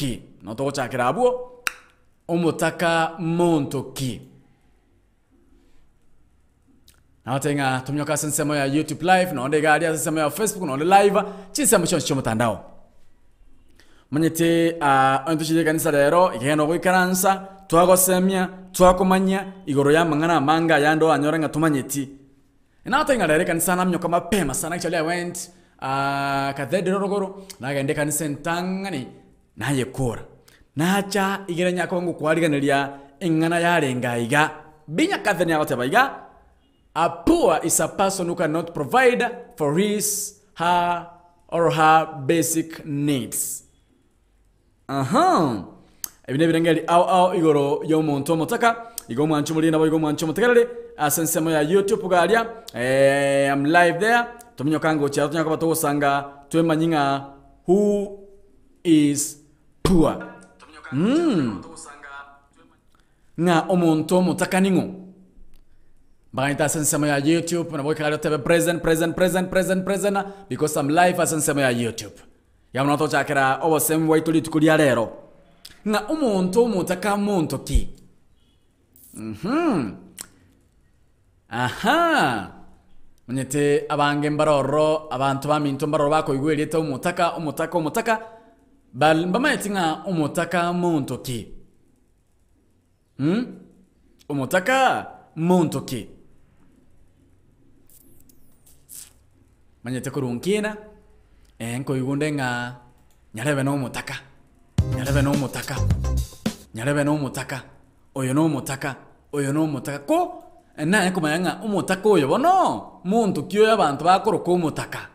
montoki no to chakira abo omutaka montoki na tenga tumyoka sensemo ya YouTube live no ndega adia sensemo ya Facebook no live chinsemo choncho mutandao manyete antushije kanisa rero igeno gwikaransa twagosemia twakomanya igoro ya mangana manga yando anyora ngatumanyeti na tenga rero kanisa namnyoka mapema sana actually I went kathedro rogoro nagende kanisa ntangani naye kora nacha igeranya kongo kwariganiria ingana yarenga iga binya kathenya otebaiga. A poor is a person who cannot provide for his, her, or her basic needs. Ebine birengeli au igoro yo muntu mutaka igo mwanchu mulina bo igo mwanchu mutekerere asensemo ya YouTube galia I'm live there tuminyokango cha tunyaka batosanga twemanyinga who is poor nga omuntu mutaka ningo Bagita sensemo ya YouTube na boy kala tebe present because I'm live sensemo ya YouTube. Ya mnato chakira obo sem way to litukulia rero. Na umuntu mutaka muntu ki. Mnyete abange mbaroro abantu baminto mbaroro bako igwelete umutaka bal mbamayetinga umutaka muntu ki. Umutaka muntu ki. Manyete kurunkina enko igunde nga nyarebe no mutaka oyo no mutaka ko na enko mayanga umutaka oyo bono muntu kiyo yabantu bakoroka umutaka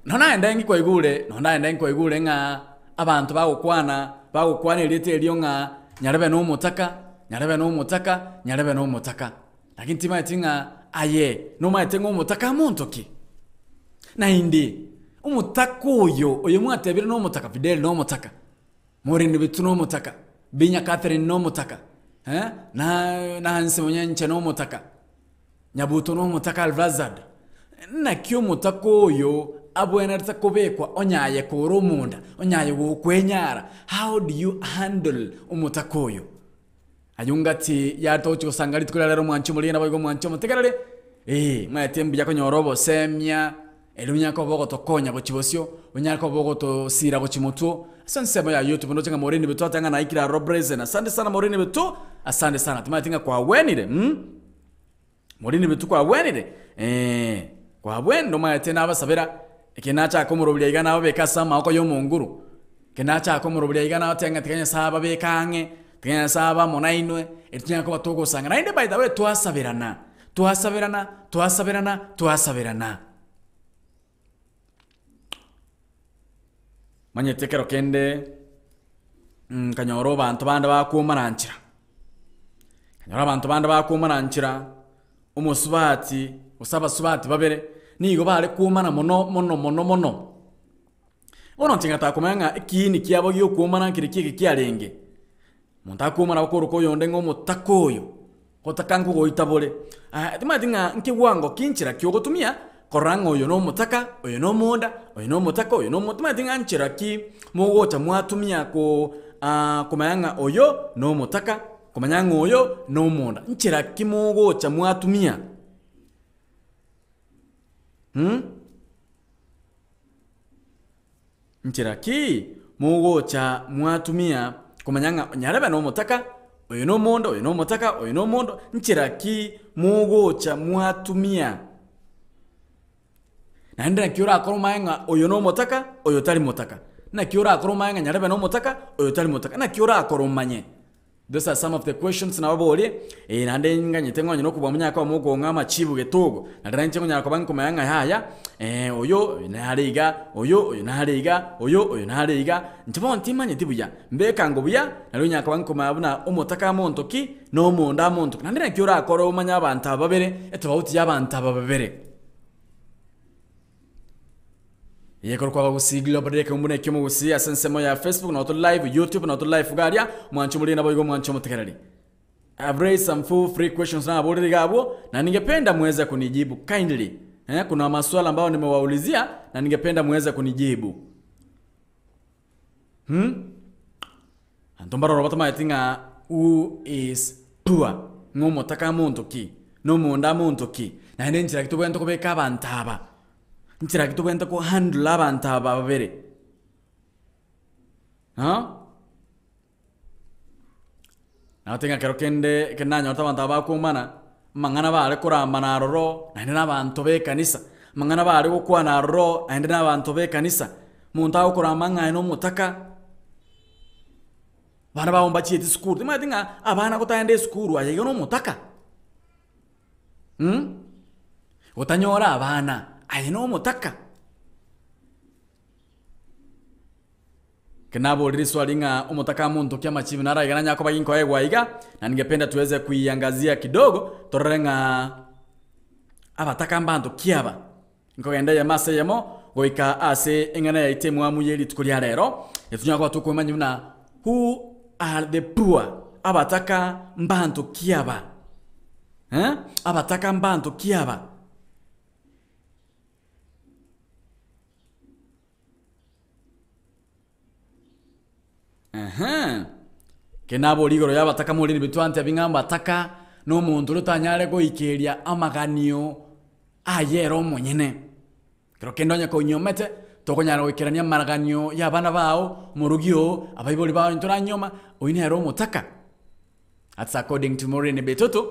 nona endengi kwa igule nga abantu bagukwana ilite elio nga nyarebe no mutaka lakini tima tinga aye no maetengo umutaka montoki na indi umutaka oyo mwatebire no mutaka Fidel no mutaka Morindi bitu no mutaka Binya Catherine no mutaka na hanse monyenche no mutaka Nyabuto no mutaka Alvazad na kyo mutaka oyo abwena takobekwa onyaye ko romunda onyaye wo kwenyara. How do you handle umutaka oyo ayungati yatocho sangari tukula rero mwanchu mulina bago mwanchu mutekerere mwatembi yako nyorobo semya elunya ko bogo tokonya bochibosyo onya ko bogo to sira bochimutu asante ya YouTube ndo chenga morini betu atanga na ikira robreze na asante sana morini betu asante sana tumatinga kwa wenire morini betu kwa wenire kwa wendo mwatena abasabira kenacha akomurobya igana abekasa mako yo munguru kenacha akomurobya igana atenga tikanya saba bekange Tengena saba monainwe etinya ko batogo sanga nainde by the way tuhasabirana manyetekero kende kanyoro bantu banda bakumaranchira umusubati usaba subati babere nigo bale kumana mono ono tinga takomanga ikini kiabo yo kumana kirikike kiarenge Montako mara okoro ko yonde ngo mutakoyo kotakangu go itabole timatinga nkiwango kinchira kyogotumia korango oyo no mutaka oyo no monda oyo no mutaka oyo no timatinga nchira ki mogota mwatumia ko kumayanga oyo no mutaka kumanyanga oyo no monda nchira ki mogota mwatumia nchira ki mogota mwatumia kumanyanga nyarebe no mutaka oyo no mondo oyo no mutaka oyo no mondo nchiraki mugocha mwatumia na ndira kiora akoromanga oyo no mutaka oyo tali mutaka na kiora akoromanga nyarebe no mutaka oyo tali mutaka na kiora akoromanye. Those are some of the questions na waboli nande nganye tengo nyino kubamanya kwa mugo ngama chibu getogo na ndira nyako nyako kumanyanga haya oyo nahariga ntibon timanye tibuya mbeka ngo buya nalo nyaka bankomabuna umutaka montoki no monda montoki nandira kyora akoro manya abantu ababere etobauti y'abantu ababere yekoro kwa gusiglo bareke umbune kimo gusi asensemo ya Facebook na live YouTube na live garia mwanchu mulina boygo mwanchu mutekerali. I've raised some full free questions na abodi gabo na ningependa muweze kunijibu kindly. Kuna maswala ambayo nimewaulizia na ningependa muweze kunijibu. Antombaro batama yatinga who is poor ngomotaka muntu ki no munda muntu ki na ndenjira kitubwenda kubeka abantaba ntira kitubwenda ko handle abantaba babere natinga kero kende kenanya abantaba kumana mangana bale kuramba na roro na ndina abantu be kanisa mangana bale gukwana roro na ndina abantu be kanisa muntu aho kuramba ngai no mutaka bana baomba chiti skuru tima tinga abana kutaende skuru aye no mutaka utanyora abana aye no mutaka kenabo liriswalinga umutaka muntu kya machivi nara igana nyako baginko egwaiga na ningependa tuweze kuiangazia kidogo torenga abataka mbantu kiaba ngogenda ya mase yemo goika ase engana ya itemu amuyeli tukulia lero etunyako tukumanya na who are the poor abataka mbantu kiaba abataka mbantu kiaba kenabo ligoro yabataka muri bitwante bingamba ataka no muntu rutanyare go ikeria amaganio ayero munyene kero kendonya ko nyomete tokonyara wekerania maraganio yabana bao murugio abayiboli bao ntoranyoma oinero mutaka that's according to Morin Betoto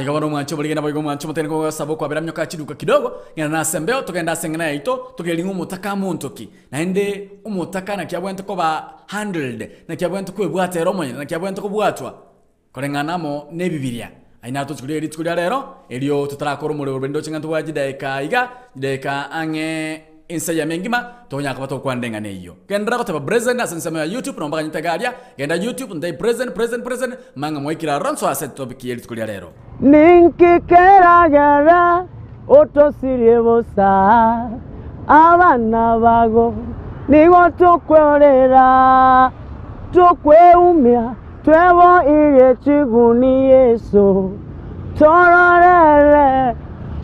igabano mwancho buligena boigo mwancho mutene ko sabo kwa beramyo ka chiduka kidogo ngena nasembeo tokenda sengena ito tokelinga umutaka muntoki na ende umutaka na kyabwente ko ba handled na kyabwente ko ebwate romonye na kyabwente ko bwatwa korenganamo ne bibilia aina to tukulia lero elio tutarakoro muri urendo chinga tuwaji daika ange insa ya mengima tonya akabato kwandenga neyo kendra ko taba present asensa ya YouTube no mbaka nyitagalia genda YouTube ndai present manga moikira ronso asset topic yeli tukulia lero ninki keragara otosiriebosa abana bago nigo tokwerera tokweumia twebo ile chiguni Yesu tororere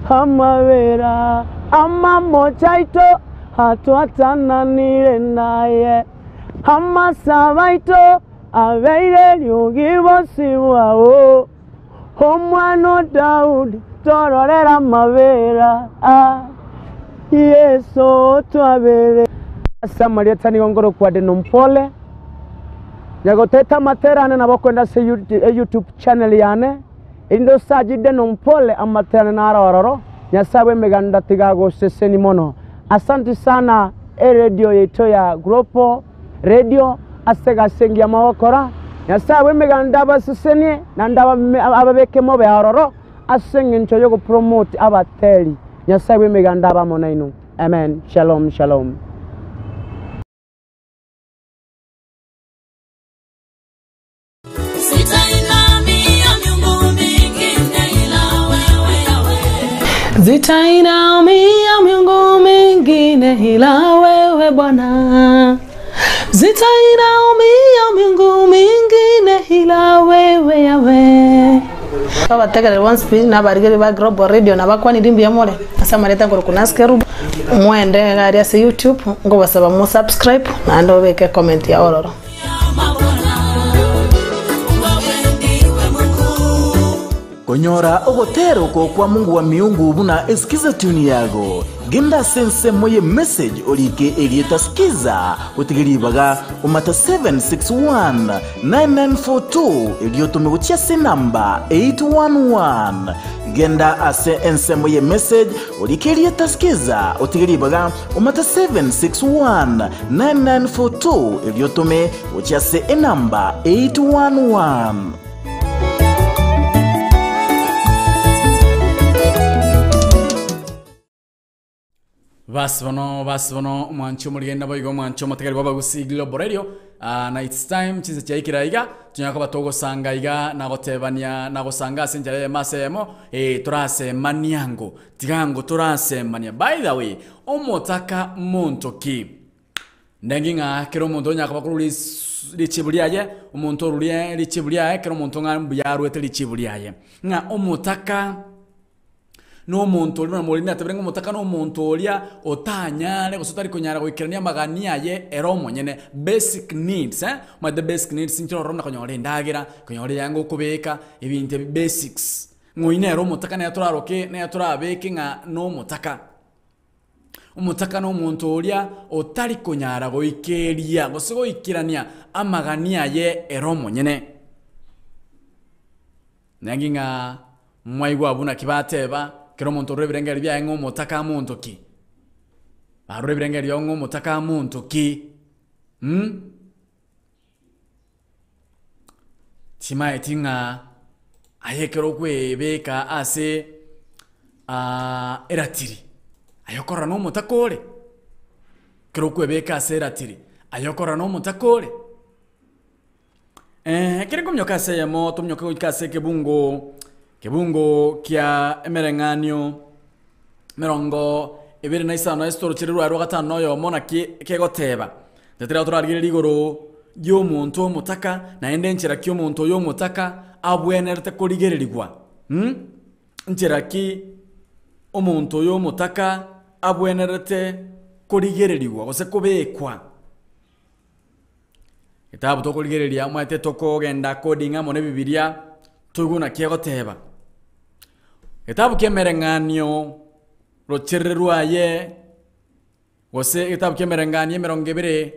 hamavera ama mochaito hatuatana nile naye ama sabaito aveire lyugibosi wao omwano Daudi tororera mavera Yesu twabere Samaria tani ngoro kwa de nompole Nyagoteta materane na bakwenda se YouTube channel yane indo sajide nompole amaterane na arororo nyasawe meganda tigago seseni mono asante sana radio yeto ya grupo radio asega sengi ya mawokora nyasawe meganda baseseni na ndaba ababeke mo be aroro asengi ncho yo promote abateli nyasawe meganda bamona ino amen shalom shalom Zitainamia miungu mingine ila wewe Bwana. Zitainamia miungu mingine ila wewe Yawe. Kawa tegele one speed na barigeri ba global radio na bakwani dimbi ya mole. Asa mareta ngoro kunaskeru. Mwende ngari ya YouTube ngo basaba mu subscribe na ndo beke comment ya ororo. Konyora ogotero ko kwa Mungu wa miungu buna eskiza tuni yago genda sense moye message olike elieta skiza utigiribaga umata 761 9942 eliotume kutia se namba 811 genda ase ense moye message olike elieta skiza utigiribaga umata 761 9942 eliotume kutia se namba 811 basi bono mwancho mugenda boigo mwancho mategari baba gusigilo borerio na it's time chize cyayikira iga tunyako batogo sanga iga nagotebania nagosanga senjare masemo turase maniango tigango turase mania by the way omotaka montoki ndenginga kero muntu nyako bakuru lichibuliaye umuntu rulie lichibuliaye kero muntu ngambu yarwete lichibuliaye nga omotaka no muntu oli na molina tabirengo mutaka no muntu olia otanyale gusutari kunyara gwikirania magania ye eromo nyene basic needs ma the basic needs nchiro rona konyore ndagira konyore yango kubeka ibinte basics ngoine eromo mutaka na turaroke na turabeke nga no mutaka umutaka no muntu olia otari kunyara gwikeria gusigo ikirania amagania ye eromo nyene nanginga mwaigwa buna kibateba kero muntu rebirengeri bya ngo mutaka muntu ki baro rebirengeri ngo mutaka muntu ki timaye tinga ayekero kwebeka ase eratiri ayokora no mutakore kero kwebeka ase eratiri ayokora no mutakore kire kumyoka se yamo tumyoka kase kebungo kia emerenganyo merongo ebere na isano estoro chiriru aro gatano yo mona kegoteba tetera turarigire ligoro yo muntu mutaka na ende nchira kyo muntu yo mutaka abwenerete kurigererigwa nchira ki omuntu yo mutaka abwenerete kurigererigwa gose kubekwa kitabu to kurigereria mwate toko genda coding amone bibilia tuguna kiegoteba kitabu kemerenganyo rochererwa ye gose kitabu kemerenganye merongebere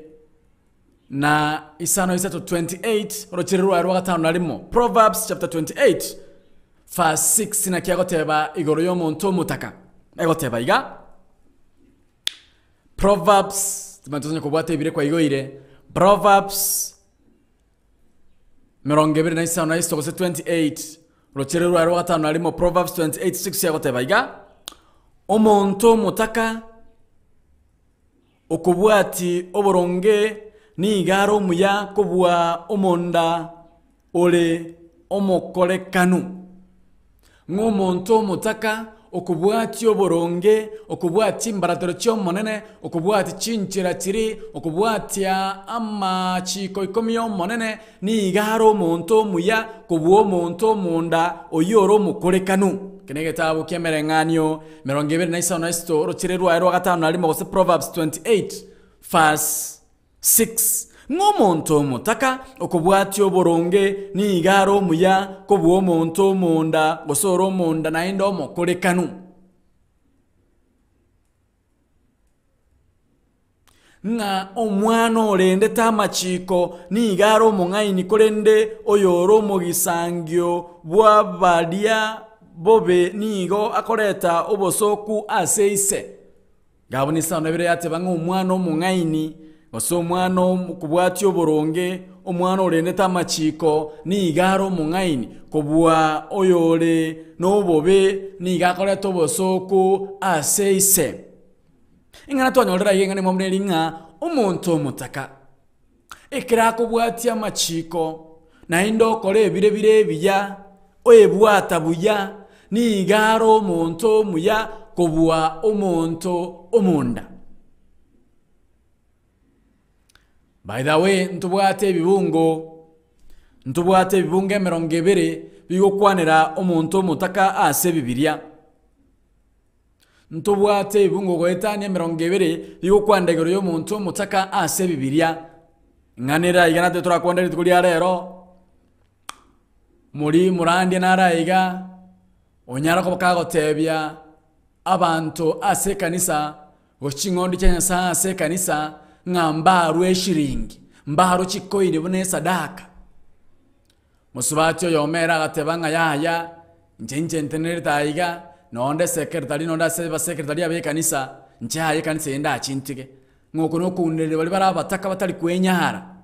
na isano isato 28 rochererwa ro gatano narimo Proverbs chapter 28 verse 6 na kiegoteba igoro yo muntu mutaka egoteba iga Proverbs tumatuzanya kubwate ibire kwa igoire Proverbs merongebere na isano isto gose 28 rochererwa ro gatano narimo Proverbs 28:6 yagoteba iga omuntu mutaka okubwati oboronge ni igaro muya kubwa omonda ole omokorekanu ng'omuntu mutaka okubwati oboronge okubwati mbaratoro kyo monene okubwati chinchira kiri okubwati amachiko ikomyo monene ni igaro omuntu muya kubwa omuntu munda oyoro mukorekanu kenege tabu kemerenganyo merongebere na isano isto rochirerwa ero gatano ali mo Proverbs 28 verse 6 ng'omuntu mutaka okubwati oboronge ni igaro muya kubwa omuntu munda gosoro munda na endo mukorekanu nga omwana olende tamachiko ni igaro mungaini kolende oyoro mugisangyo bwabalia bobe nigo akoreta obosoku aseise gaboni sano ebere yate banga omwana omungaini oso omwana kubwati oboronge omwana olende tamachiko ni igaro mungaini kubwa oyole no bobe ni gakoreta obosoku aseise ingana twanyolera yengane momre nga omuntu mutaka ekira kubwati amachiko na indo kore ebire biya oyebwata buya ni igaro omuntu muya kubwa omuntu omunda. By the way, ntubwate ebibungo emerongebere bigokwanira omuntu mutaka ase bibilia. Ntubwate ebibungo goetani emerongebere bigokwandegero y'omuntu mutaka ase bibilia. Nganira iganate turakwandira tukuli rero. Muri murandi naraiga onyara ko bakagotebya abantu ase kanisa gochingondi cyanya ase kanisa ngamba Shilingi mbaro chikoire bune Sadaka musubatyo yomera gatebanga yaya njenje ntenere taiga nonde secretary nonda se ba secretary abe kanisa nchaye kanisa yenda chintike ngoko no kunere bali barabataka batali kwenyara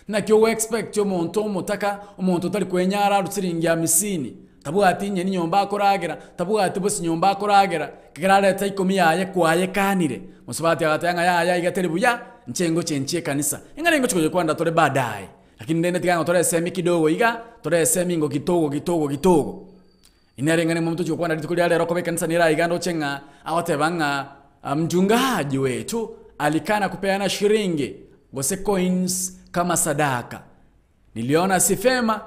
na kyo expect yo monto mutaka umuntu tali kwenyara rutsiringi ya misini tabuati nyeni nyomba akoragera tabuati bosi nyomba akoragera kigarare taikomi yaye kwaye kanire musubati agatanga yaya igateri buya nchengo chenchie kanisa ingalengo chikoje kwanda tore baadaye lakini ndene tikanga tore semi kidogo iga tore semi ngo kitogo inarengane muntu chiko kwanda litukuli ale rokobe kanisa nira igando chenga awatebanga mchungaji wetu Alikana kupeana Shilingi gose coins kama sadaka. Niliona si Vyema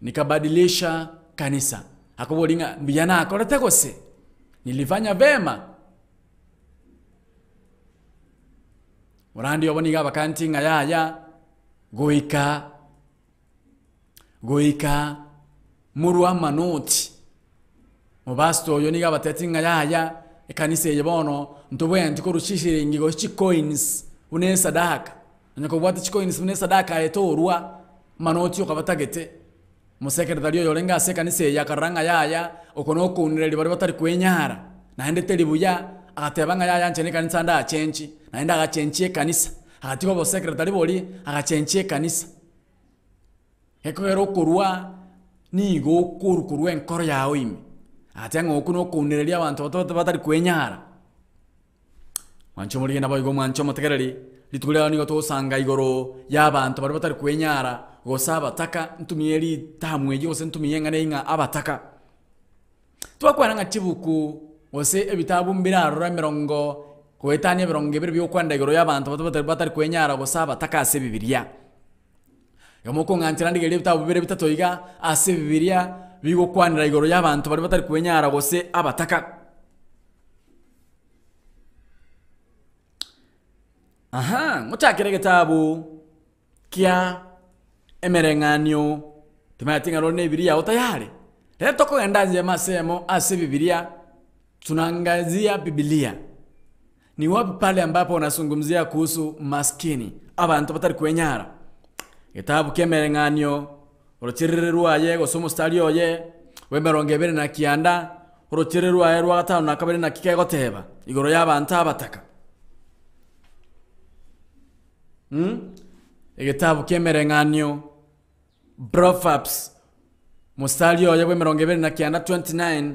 nikabadilisha kanisa. Hakubolinga mbiyana akorete gose. nilifanya vema. Urandi oboniga bakantinga yaya goika murwa manoti mubasto yoniga batetinga yaya ekanisa yebono ntobwenti ko rushishiringi go coins une sadaka nyako bwati coins une sadaka etorwa manoti okabatagete musekretari yolenga ase kanisa yakaranga yaya okono kunireli bari batari kwenyara naende teribuya agatebanga yaya nchene kanisa nda chenchi naenda agachenchie kanisa agatiko bo secretary boli agachenchie kanisa ekogero kurwa nigo kurkurwe enkoro yawe imi atenga okuno kunireli abantu batari kwenyara mwancho muri na bayigo mwancho mutegereri litulera nigo tosanga igoro y'abantu bari batari kwenyara gosaba taka ntumiyeri tamweje gose ntumiyenga nenga abataka twakwana ngachibuku ose ebitabu mbirarora mirongo kwetanye mirongo ebiri byokwanda igoro y'abantu batari kwenyara gosaba taka ase bibiliya yomoko ngantira ndige ebitabu bibiri bitatoyiga ase bibiliya bigo kwandira igoro y'abantu batari kwenyara gose abataka. Muchakire gitabu kia emerenganyo tumatinga rone bibiliya utayari leo toko endaje masemo ase bibiliya tunangazia bibiliya ni wapi pale ambapo unazungumzia kuhusu maskini abantu batari kwenyara gitabu kia emerenganyo urochirerwa ye gosomo stadio ye wemerongebere na kianda urochirerwa ye rwa gatano na kabere na kikego teba igoro y'abantu abataka Egitabu kemerenganyo Proverbs mustario yewe mirongebere na kianda 29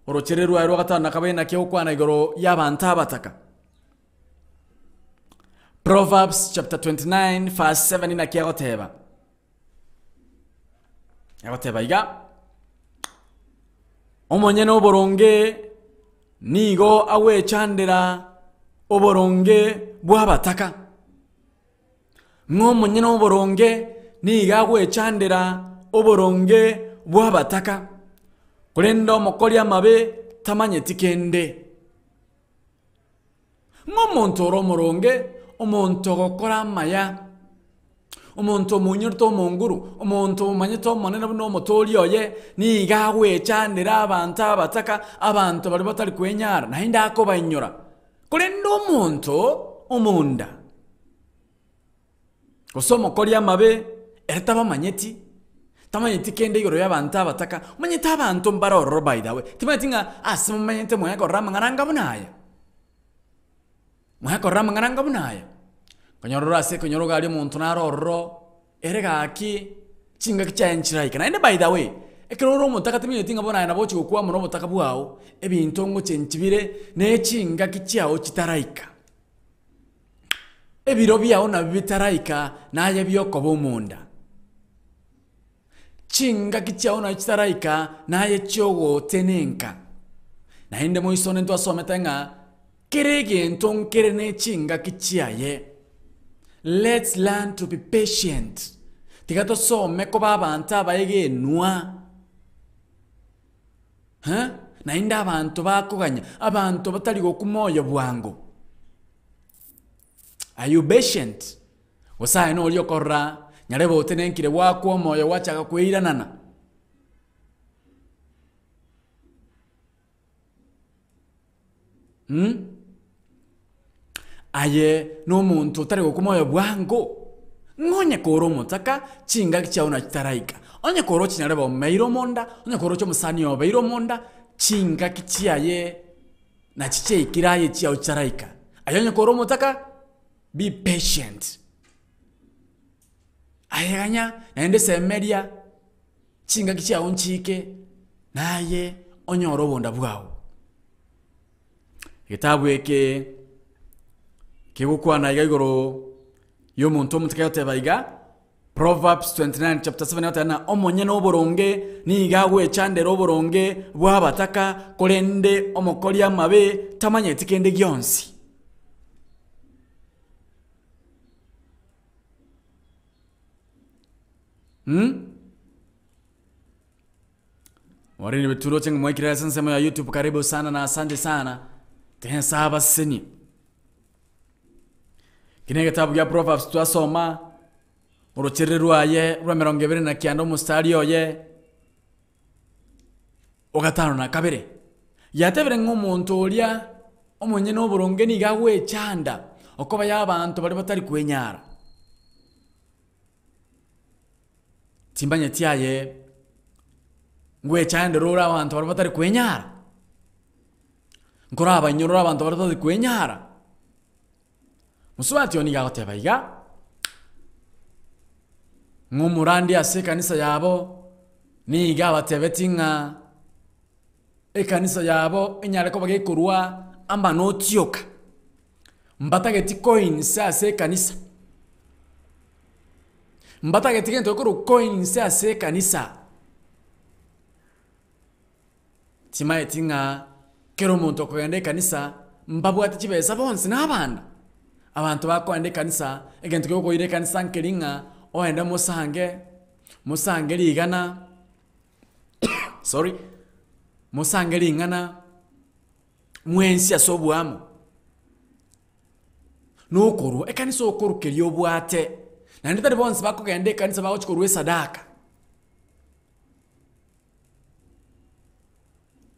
orochererwa ero gatano nakabaye na kyo kwana igoro y'abantu abataka. Proverbs chapter 29 verse 7 na kyo teba. Yagoteba iga omonyene oboronge nigo awe chandera oboronge bw'abataka. Ng'omonyene oboronge niga gwechandera oboronge bw'abataka kulenda omokoli amabe tamanyeti kende. Ng'omonto oromoronge omonto gokora amaya omonto omunyurto omonguru omonto omanyete omonene buno omotori oye niga gwechandera abantu abataka abantu bari batari kwenyara naende akobanyora kulenda omonto omunda Osomo koli amabe eretaba manyeti tamanyeti kende igoro y'abantu abataka manyeti abantu mbaroro by the way timatinga asimo manyete moyako rama ngaranga bunaya konyorora ase konyorora ali omuntu naroro erega aki chinga kichenchiraika naende by the way ekero omutaka timatinga bona na bochi gukwa muno butaka bwao ebintu ngo chenchibire ne chinga kichiao kitaraika ebiro byao na bitaraika naye byokobo munda chinga kichao na kitaraika naye chogo tenenka naende moisone ntwa sometenga kerege ntonkere ne chinga kichiaye. Let's learn to be patient tigato some ko babantu abayege nwa naende abantu bakuganya abantu batali gokumoyo bwango. Are you patient? Osaye no olio korra nyarebo otenenkire wako moyo wachaga kwiranana. Aye no muntu tari gokumoyo bwango. Ngonye koro mutaka chinga kichauna kitaraika. Onye koro chinyarebo meiro monda, onye koro cho musani obeiro monda, chinga kichiaye na chiche ikiraye chia ucharaika. Ayonye koro mutaka be patient. Ayeganya naende semeria chinga kichia unchike naye onyoro bonda bwao. Gitabu eke kigukwa na igoro yo muntu mutakayo tebaiga Proverbs 29 chapter 7 yotana omonyene oboronge niga gwechandera oboronge bw'abataka kolende omokoli amabe tamanyeti kende gyonsi. Warini Wetu roche mwekira sema ya YouTube, karibu sana na asante sana. Tena saba seni. Kine kitabu ya Proverbs twasoma uruchere rwaye rwa 29 mustari oye ogatano na kabere. Yatebere nk'omuntu olya omunye n'oburonge nigawe chanda okoba y'abantu bali batari kwenyara. Timbanye tiaye ngwe chanda rora abantu bali batari kwenyara. Nkora abanyoro abantu bali batari kwenyara. Musubati oni gagoteba iga ng'omurandi ase kanisa yabo niga batebetinga kanisa yabo enyare ko bagekurwa amba notioka mbatageti coins ase kanisa mbatageti gento ko coins ase kanisa timayetinga kero muntu okugende kanisa mbabwati kibesa bonse n'abanda abantu bakwande kanisa egento ko ire kanisa nkeringa oenda musange ligana sorry musange lingana mwensi asobwamu nokuru ekanisa okuru kelyo bwate na nditari bonse bakugende kanisa bawo chikorwe sadaka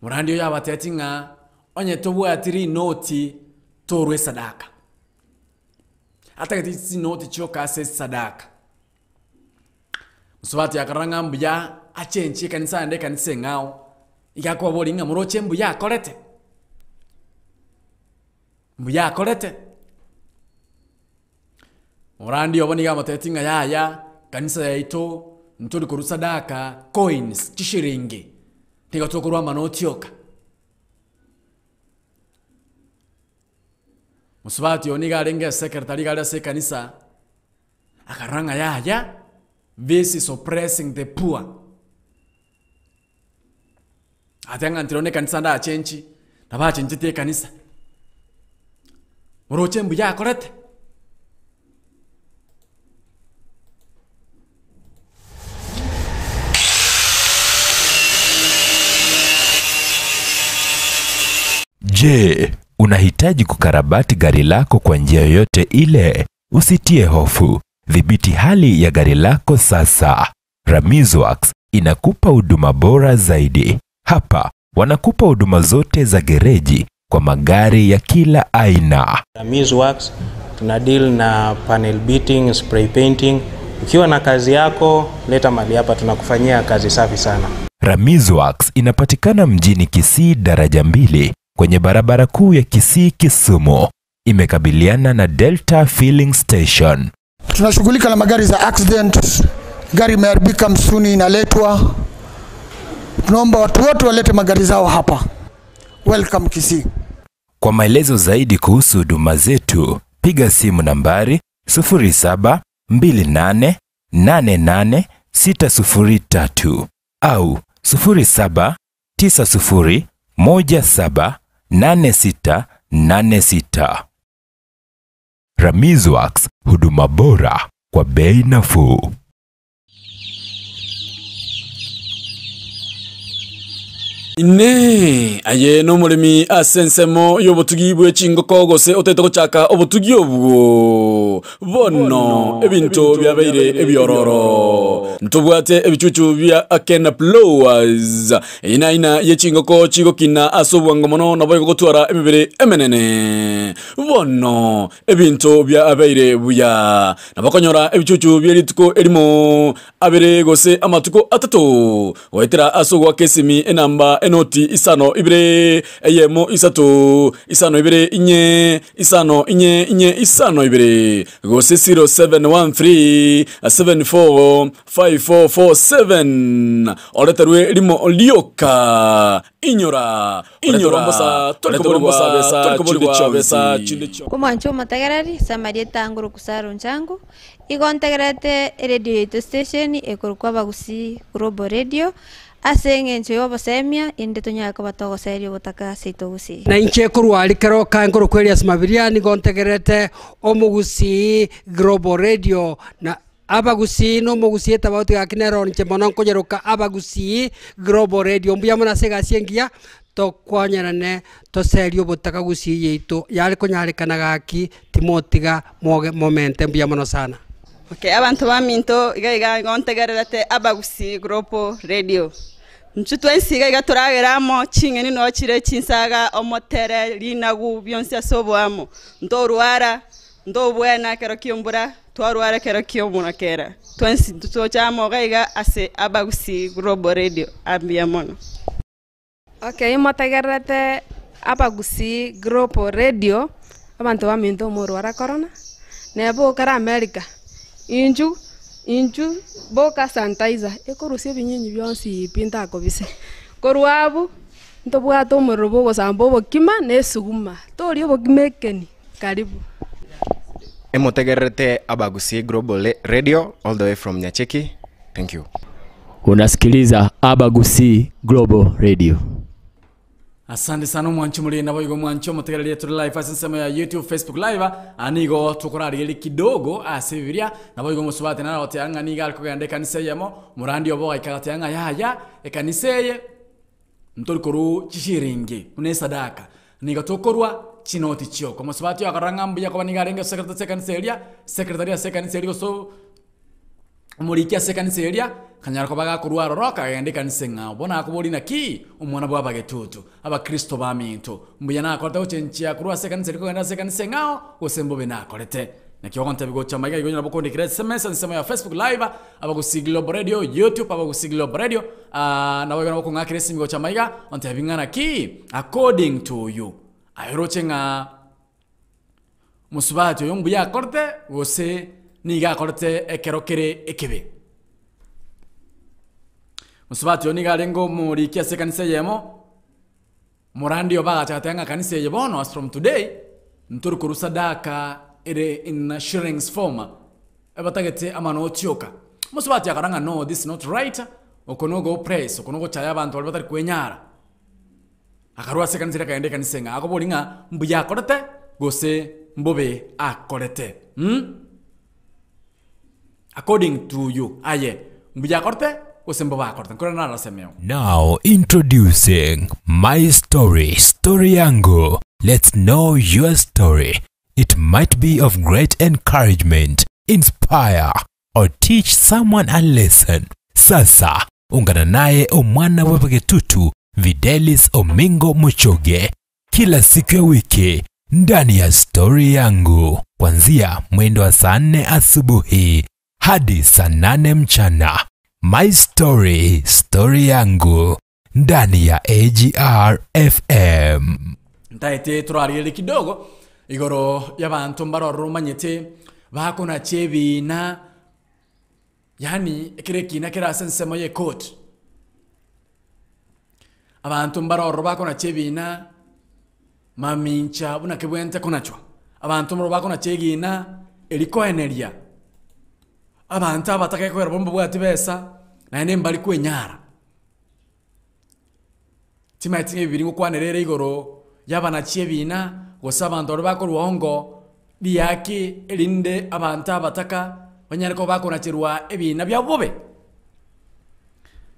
murandi yo yabatetinga onye tobwatiri noti torwe sadaka atakati noti choka ase sadaka musubati yakaranga mbuya achenchi kanisa ande kanisa ngao ikakwa bolinga muroche mbuya akorete orandi oboni ga matetinga yaya kanisa yaito nturi ku sadaka coins Shilingi tiga tokurwa manotioka musubati oniga arenga secretary ga se kanisa akaranga yaya this is oppressing the poor. Atanga ntirone kanisa nda achenchi nabachenchi te kanisa muroche mbuya akorete Je, unahitaji kukarabati gari lako kwa njia yoyote ile? Usitie hofu. Dhibiti hali ya gari lako sasa. Ramizworks inakupa huduma bora zaidi. Hapa wanakupa huduma zote za gereji kwa magari ya kila aina. Ramizworks tuna deal na panel beating, spray painting. Ukiwa na kazi yako, leta mali hapa tunakufanyia kazi safi sana. Ramizworks inapatikana mjini Kisii daraja 2 kwenye barabara kuu ya Kisii Kisumu. Imekabiliana na Delta Filling Station. Tunashughulika na magari za accident. Gari imeharibika msuni inaletwa. Tunaomba watu wote walete magari zao hapa. Welcome Kisii. Kwa maelezo zaidi kuhusu huduma zetu, piga simu nambari 0728888603 au 0790178686. Ramizworks, huduma bora kwa bei nafuu. Ine aye no mulimi asensemo yobutugibwe chingoko gose otete kochaka obutugi obwo bono ebinto byabaire ebyororo ntubwate ebichuchu bya akena blowers ina yechingoko chigokina asobwango mono naboye gotwara emibere emenene bono ebinto byabaire buya nabakonyora ebichuchu byerituko elimo abere gose amatuko atatu waitira asogwa kesimi enamba enoti isano ibire eyemo isatu isano ibire inye isano inye isano ibire gose 0713 745447 oleterwe limo lioka inyora mbosa tolikobolwa besa chinde Kumancho matagarari samarieta nguru kusaro nchangu igontegerete radio station ekorukwa bagusi Global Radio asenge ncho yobasemia inde tonyaka batogo serio butaka seitogusi na inche kurwali kero kankoro kweli asmabiria ni gontegerete omugusi Global Radio na abagusi no mugusi tabauti akinero nche monon konyeruka abagusi Global Radio mbuya mona sega siengia to kwanyarane to serio butaka gusi yeito yali konyarekana gaki timotiga momente mbuya mono sana. Okay, abantu baminto iga ngontegererate abagusi Global Radio. Nchutwensiga iga turageramo chingeni no chire chinsaga omotere linagu byonse soboamo ndorwara ndobwena kero kiombura twarwara kero kiomuna kera twensi tutochamo gaiga ase abagusi Global Radio ambiamono. Okay, motegerete abagusi Global Radio abantu baminto morwara corona nebo kara America inju boka sanitizer ekorusie binyinyi byonsi pinta kobise korwabu ntobwato morobo gosambo bokima nesuguma torio bokimekeni karibu. Emotegerete abagusi Global Radio all the way from Nyacheki. Thank you. Unasikiliza abagusi Global Radio. Asante sana mwancho muri nabo yigo mwancho mutegerere tu live asensemo ya YouTube, Facebook live anigo tukorari kidogo asibiria nabo yigo musubate na otanga niga alkugande kanisa yamo murandi obo ikatanga yaya ekaniseye mtorikuru Shilingi une Sadaka niga tokorwa chinoti chio como subate akaranga mbuya kwa niga renga secretary sekanseria so umurikia sekanseria kanyara ko baga kurwa roroka yende kansenga bona kubori na ki umwana bwa bagetutu aba Kristo baminto mbuya na akota uchenchia kurwa sekanseria ko yenda sekansenga osembo bena kolete na kionte bigo chama iga yonyana bokonde kire SMS nsema ya Facebook live aba ku Global Radio YouTube aba ku Global Radio na wega boko ngakire simigo chama iga onte bingana ki according to you ayirochenga musubati yo mbuya korte gose niga korte ekerokere ekebe musubati yo niga lengo muri kiase kanisa yemo murandi obaga chatanga kanisa yebono as from today nturu kuru Sadaka ere in Shillings form ebatagete amano otioka musubati yakaranga no this is not right okonogo praise okonogo chaya abantu batari kwenyara akarwa sekanisa kaende kanisa akobolinga mbuya korte gose mbobe akorete according to you aye mbuya korte osembo ba korte korana na semeo. Now introducing my story yangu. Let's know your story. It might be of great encouragement, inspire or teach someone a lesson. Sasa ungana naye omwana wa Bagetutu Videlis Omingo Muchoge kila siku ya wiki ndani ya story yangu kuanzia mwendo wa saa 4 asubuhi hadi saa 8 mchana. My story yangu ndani ya AGR FM. Ntaite turari kidogo igoro y'abantu mbaroro manyete bakona chebina yani ekireki nakira sensemo ye court abantu mbaroro bakona chebina mamincha buna kebwente konachwa abantu mro bakona chegina eliko energia abantu abataka kwera bombo bwati besa na ene mbali kwenyara timaitinge bibiri ngo kwanerere igoro yabana chebina gosaba ndoro bakorwongo liyaki elinde abantu abataka banyariko bakona chirwa ebina byabobe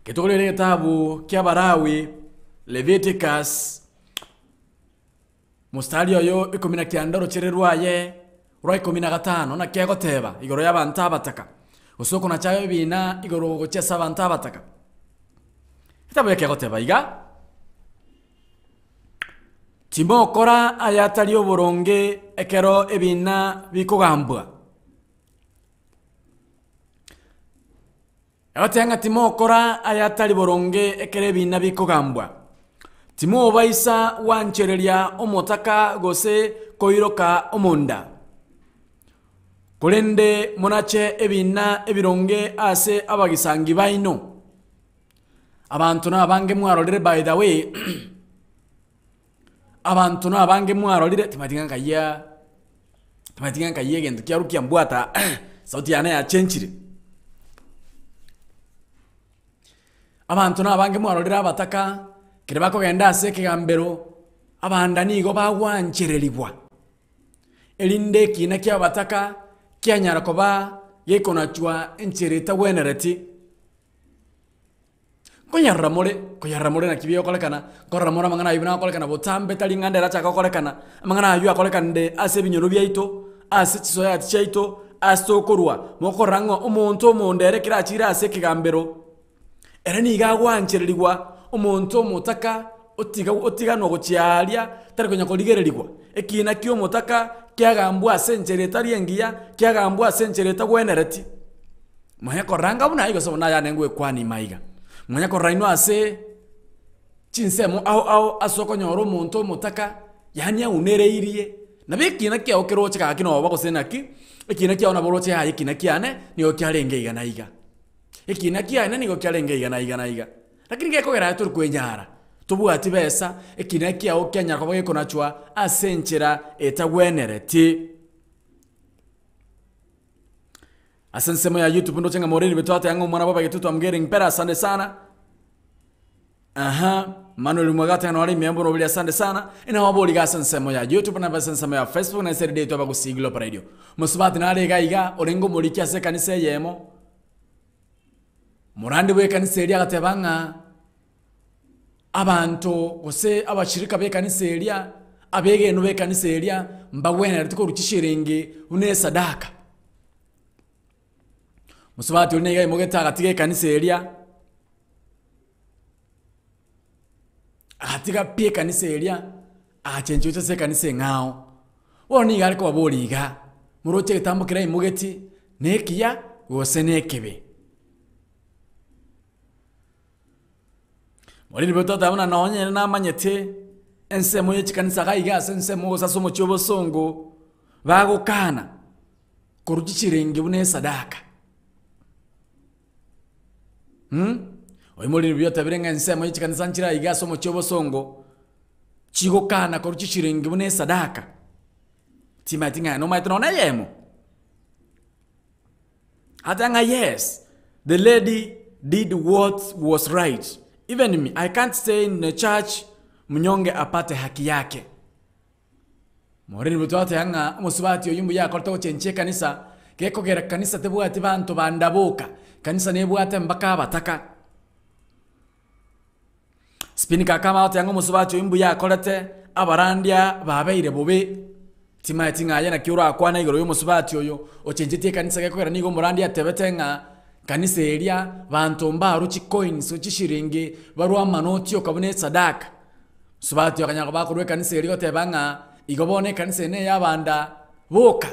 ketogolere tabu kyabarawi Leviticus mustari yo 19 chererwaye roi 15 na kego teba igoro y'abantu abataka usoko na chayo bina igoro go chesa abantu abataka kitabu ya kego teba iga timo kora ayatali oboronge ekero ebina bikogambwa atenga timo kora ayatali boronge ekere ebina bikogambwa timo baisa wanchereria omotaka gose koiroka omonda kolende monache ebina ebironge ase abagisangi baino abantu na bange mwarolire by the way abantu na bange mwarolire timatinga kaya gento kyarukia mbwata sauti yana ya chenchire abantu na bange mwarolire abataka kireba ko genda ase kigambero abanda nigo bawancherelibwa elinde kina kya bataka kyanyara koba yekona chwa enchereta wenereti koyaramore na kibiyo kolekana koramora mangana ibina kolekana botambe tali ngande racha kolekana mangana ayu akolekana nde ase binyoro byaito ase chisoya chaito astokorwa mokorango omonto mondere kirachira ase kigambero era ni gagwanchererigwa omonto motaka otiga no gochiaria tari konya koligererigwa ekina kyo motaka kyagambwa senchereta riengia kyagambwa senchereta gwenereti mwanya koranga buna igo sobona ya nengwe kwani maiga mwanya koraino ase chinsemo au asoko nyoro monto motaka yani unereirie na bekina kya okero chika kino bako senaki ekina kya ona boroche ha ekina kyane niyo kyarenge iga na iga ekina kyane niyo kyarenge iga na iga lakini gekogera turi kwenyara tubwati besa ekina kya okenya ko bageko nachwa asenchera etagwenereti asansemo ya YouTube ndo chenga moreni betoata yango mwana baba yetu amgering mpera asante sana. Manuel Mwagata na wali miambo nobili asante sana. Ina waboli ga asansemo ya YouTube na asansemo ya Facebook na seri day to Abagusi Global Radio. Musubati na ale iga orengo moliki ase kanisa yemo. Murandi we kanisa elia gatebanga abantu gose abashirika be kanisa elia abege no be kanisa elia mbagwena rituko ruchishiringi une sadaka. Musubati unega imogeta gatige kanisa elia atiga pie kanisa elia achenjucha se kanisa ngao woni gari ko boliga muroche tambukira imogeti nekiya gose nekebe Wali nibeto tabona naonye na manyete ensemo yechikanisa gaiga ensemo sasomo chobo songo bago kana kuruchichiringi bune sadaka Oyimoli nibiyo tabirenga ensemo yechikanisa nchira iga somo chobo songo chigo kana kuruchichiringi bune sadaka timatinga no maitro na yemo Atanga yes the lady did what was right. Even me, I can't stay in the church mnyonge apate haki yake. Moreni butoate hanga musubati oyumbu ya kolto chenche kanisa keko gera kanisa tebuati bantu bandabuka kanisa nebuate mbaka bataka. Spinika kama ate hanga musubati oyumbu ya kolete abarandia babeire bobe tima yatinga yana kiura akwana igoro yo musubati oyo ochenjete kanisa keko gera nigo murandia tebetenga kanisa elia bantu mba ruchi coins ochishiringi barwa manoti okabone sadaka subati yakanya bakurwe kanisa elia tebanga igobone kanisa ne yabanda boka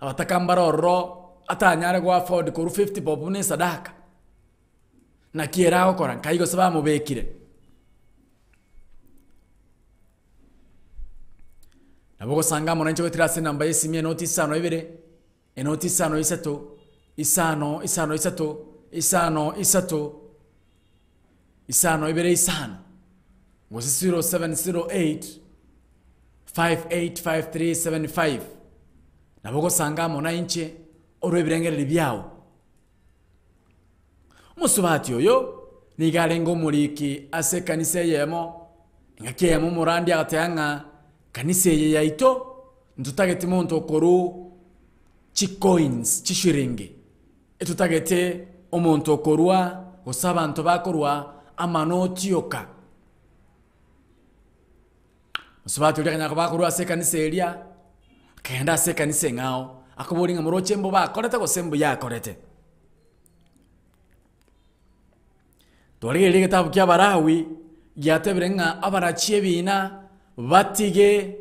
abatakambaro atanyare gwa afford ko 50 bob ne sadaka na kieraho koran kaigo saba mubekire naboko sanga mona ncho tirase namba yesimye notisa no ibere enotisa no iseto Isano ibere isano was 0708 585375 naboko sanga mona inche orwebirengerere byao musubati oyo nigarengo muliki ase kanisa yemo ngakiyemo murandi agatanga kanisa ye yaito ntutagete monto koru chikoins chishiringi etutagete omonto korwa osabantu bakorwa amanoti yoka musubati uli kanyako bakorwa se kanisa elia kenda se kanisa ngao akobolinga muroche mbo bakorete gosembo yakorete Tolege tabu kya barawi yatebirenga abarachi ebina batige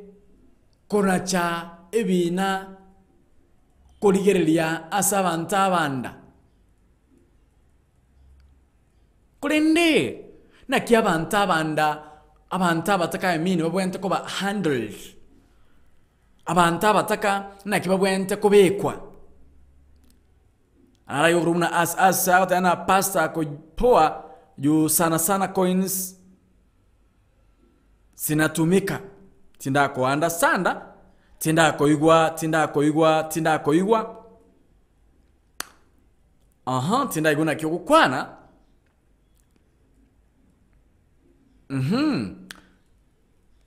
konacha ebina koligerelia asabanta abanda kulinde na kia banta abanda abanta bataka emini babwente ko ba handle abanta bataka na kia babwente ko bekwa ara yo rumna as out ana pasta ko poa yu sana coins sinatumika tinda ko understand tinda ko igwa tinda iguna kyo kwana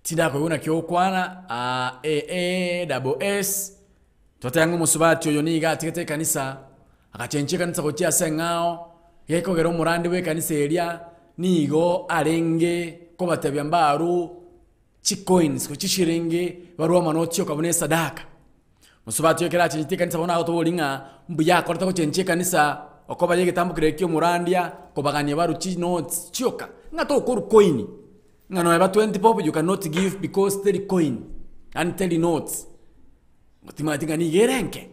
tinda ko iguna kyo kwana double s totangu musubati oyo niga tikete kanisa Akachenche kanisa gochia sengao. Yeko gero murandi we kanisa eria. Nigo arenge. Kobatebya mbaru. Chikoins. Kuchishiringi. Barua manotio kabune sadaka. Musubati yokera chenche kanisa bona gotobolinga. Mbuya korta kuchenche kanisa. Okoba yege tambu kirekio murandia. Kobaganye baru chi notes. Chioka. Ngato okuru coini. Ngano eba 20 pop you cannot give because 30 coin. And 30 notes. Mutima ni gerenke.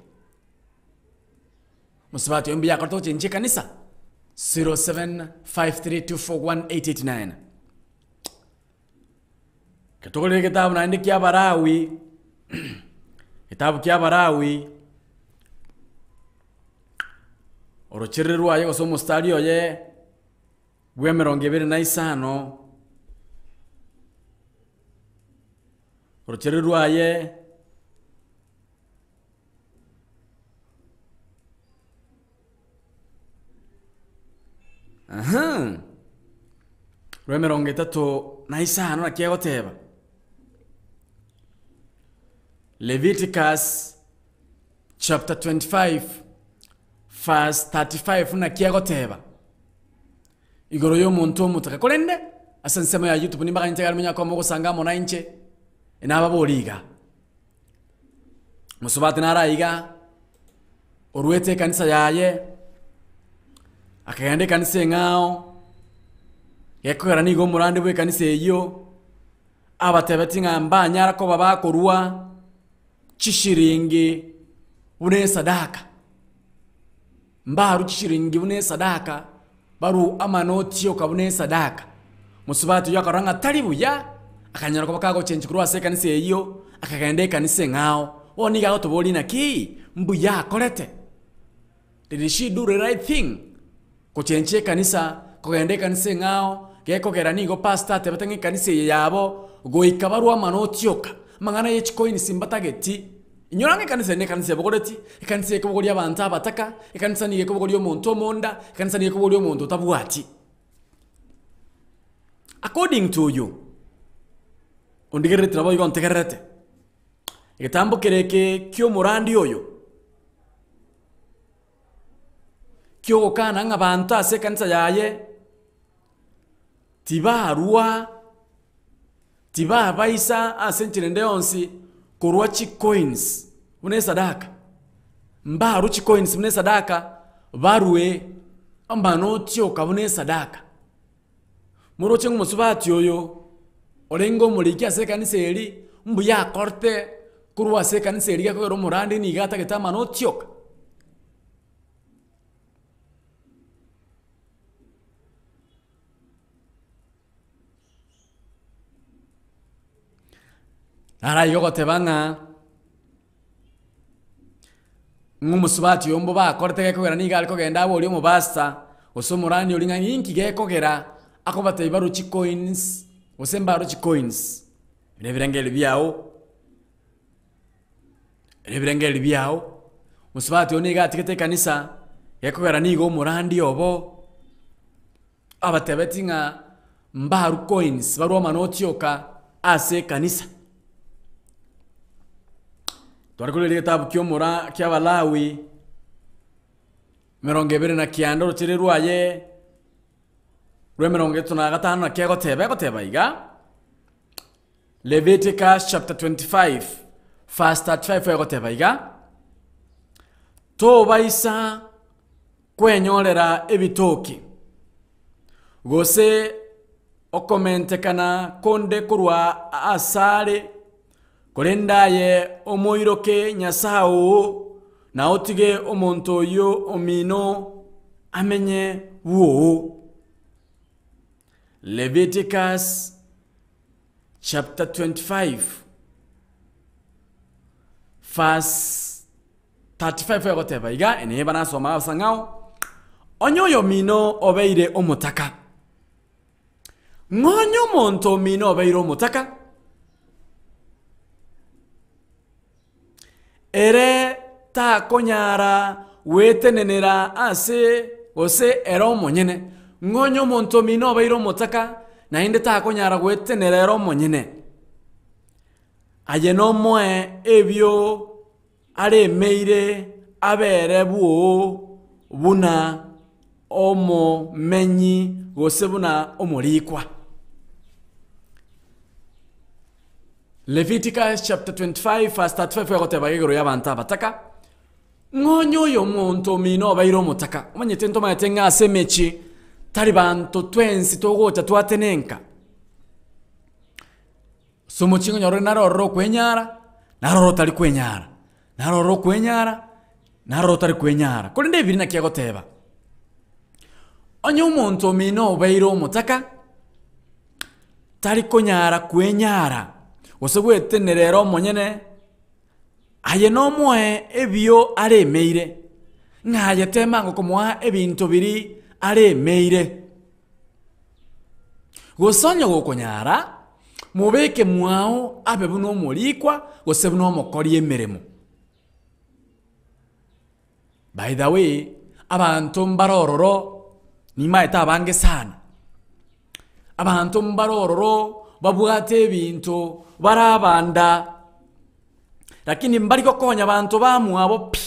Musubati yombi ya korto chenche kanisa. 0753241889. Katokole kitabu na kia Barawi. Kitabu kia Barawi. Orochererwa yego somo stadio ye. Bwemerongebere na isano. Orochererwa ye. Aha. Bwemeronge tato na isano na kia goteba. Leviticus chapter 25 verse 35 na kia goteba. Igoro yo muntu mutaka kolende asansema ya YouTube nimba kanitega menya kwa mogo sangamo na inche inaba boliga. Musubati naraiga oruete kanisa yaye akagende kanisa ngao yekwera nigo murandi bwe kanisa eyo abatebetinga mbanyara ko babakorwa chishiringi bune sadaka mbaru chishiringi bune sadaka baru amanoti yo kabune sadaka musubati yakaranga talibuya akanyara ko bakago chenji kurwa se kanisa eyo akagende kanisa ngao oniga otoboli na ki mbuya kolete. Did she do the right thing? Kuchenche kanisa kugende kanisa ngao geko gerani go pastor tebatangi kanisa yabo go ikabarwa manotioka mangana ye coin simbatageti inyorange kanisa ne kanisa bogoreti kanisa ekobogori abantu abataka kanisa ni ekobogori omuntu omonda kanisa ni ekobogori omuntu tabwati. According to you ondigerete nabo igo ntegerete etambo kereke kyo murandi oyo kyo kana ngabantu ase kanisa yaye tiba baisa asenchirende onsi kurwa chi coins une sadaka mbaru chi coins une sadaka barwe ambano tio kabune sadaka muroche ngusubati oyo olengo muliki ase kanisa eri mbuya korte kurwa ase kanisa eri ko murandi ni gata getama no tioka. Ara yogo tebanga ngumusubati yombo ba korte ke kogera niga aliko genda abo oli mu basta osomurani oli nganki ge kogera akobata ibaru chi coins osembaru chi coins rebirengeli biao musubati oniga atikete kanisa ge kogera nigo murandi obo abatebetinga mbaru coins baru manoti yoka ase kanisa. Twarakule kitabu kyomura ky'Abalawi 29 rutirerwaye rwe 35 na kyagoteba iga Leviticus chapter 25 verse 35 yagoteba iga to baisa kwenyolera ebitoki gose okomente kana konde kurwa asale kolendaye omoiroke nyasao na otige omonto yo omino amenye wo. Leviticus chapter 25 verse 35 yagoteba iga ene bana soma sangao onyoyo mino obeire omutaka ngonyo monto mino obeire omutaka ere ta konyara wetenenera ase ose ero monyene ngonyo monto mino bairo motaka na inde ta konyara wetenera ero monyene ayeno moe ebyo are meire abere buo buna omo menyi gose buna omolikwa. Leviticus chapter 25 verse 35 yakoteba igoro y'abantu abataka ngonyo yo muntu mino bayiro mutaka umanyete ntoma yatenga asemechi tali bantu twensi togota twatenenka somuchingo nyoro naroro kwenyara naroro tali kwenyara naroro kwenyara naroro tali kwenyara kuri ndebiri nakiyagoteba onyo umuntu mino bayiro mutaka tali konyara kwenyara osebwete nerero monyene aye no moe ebio aremeire ngaye temango komwa ebintu biri aremeire gosonyo gokonyara mubeke mwao abebu no molikwa gosebu no mokori emeremo. By the way, abantu mbarororo ni maeta bange sana. Abantu mbarororo babwate ebintu barabanda lakini mbariko konya abantu bamwabo pi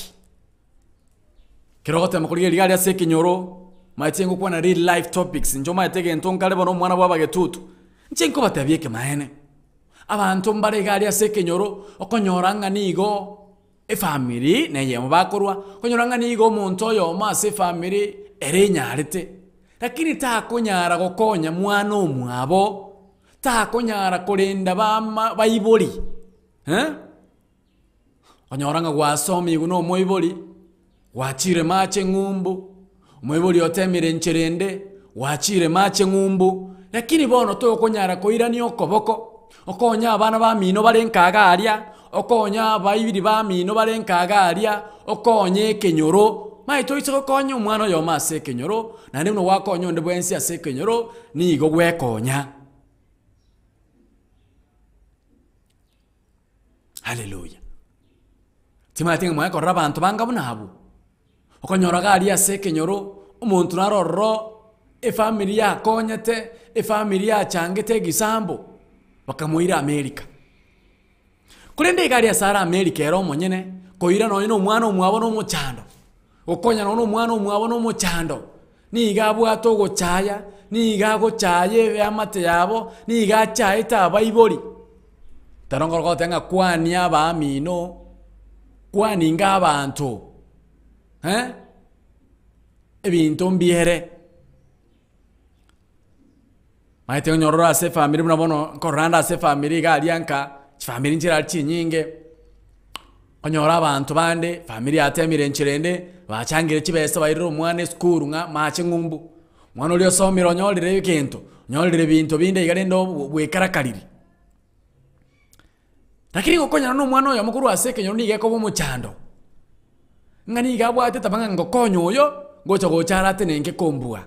kirogote makuriye ligali ase kinyoro maitengo kwa na real life topics njo maitege ntonkale bono mwana bwa bagetutu nchenko batabieke maene abantu mbare gali ase kinyoro okonyoranga nigo family neye mubakorwa konyoranga nigo muntu yo mase family erenyarete lakini ta konyara gokonya mwana omwabo ta konyara kulinda bayiboli onyoranga gwasomi guno moiboli wachire mache ngumbu moiboli otemire ncherende wachire mache ngumbu lakini bono to konyara koirani okoboko okonya abana ba mino balenkaga alia okonya bayibiri ba mino balenkaga alia okonye kenyoro maito iso konya umwana yo mase kenyoro na nimno wakonyo ndebwensi ase kenyoro ni go gwekonya. Hallelujah. Timatinga mwa korra bantu banga bunabu okonyoraga ali ase kenyoro umuntu narorro family ya konyete family ya changete gisambo bakamuira America kulende gari ya sara America ero monyene koira no ino mwana omwabo no muchando okonya no mwana omwabo no muchando ni gabwa togo chaya ni gago chaye yamate yabo ni ga chaita baiboli tarongorgo tenga kwani abamino kwani ngabantu ebintu mbiere maite onyorora ase family munabono koranda ase family galianka family njira chinyinge onyora abantu bande family atemire nchirende bachangire chibese bayiro mwana school nga mache ngumbu mwana oli osomira onyorire kintu onyorire bintu binde igarendo bwekarakariri lakini gokonya no mwana oyo mukuru ase kenyoro ni geko bomuchando ngani gabwate tabanga ngokonyo oyo gocha gochara tenenge kombua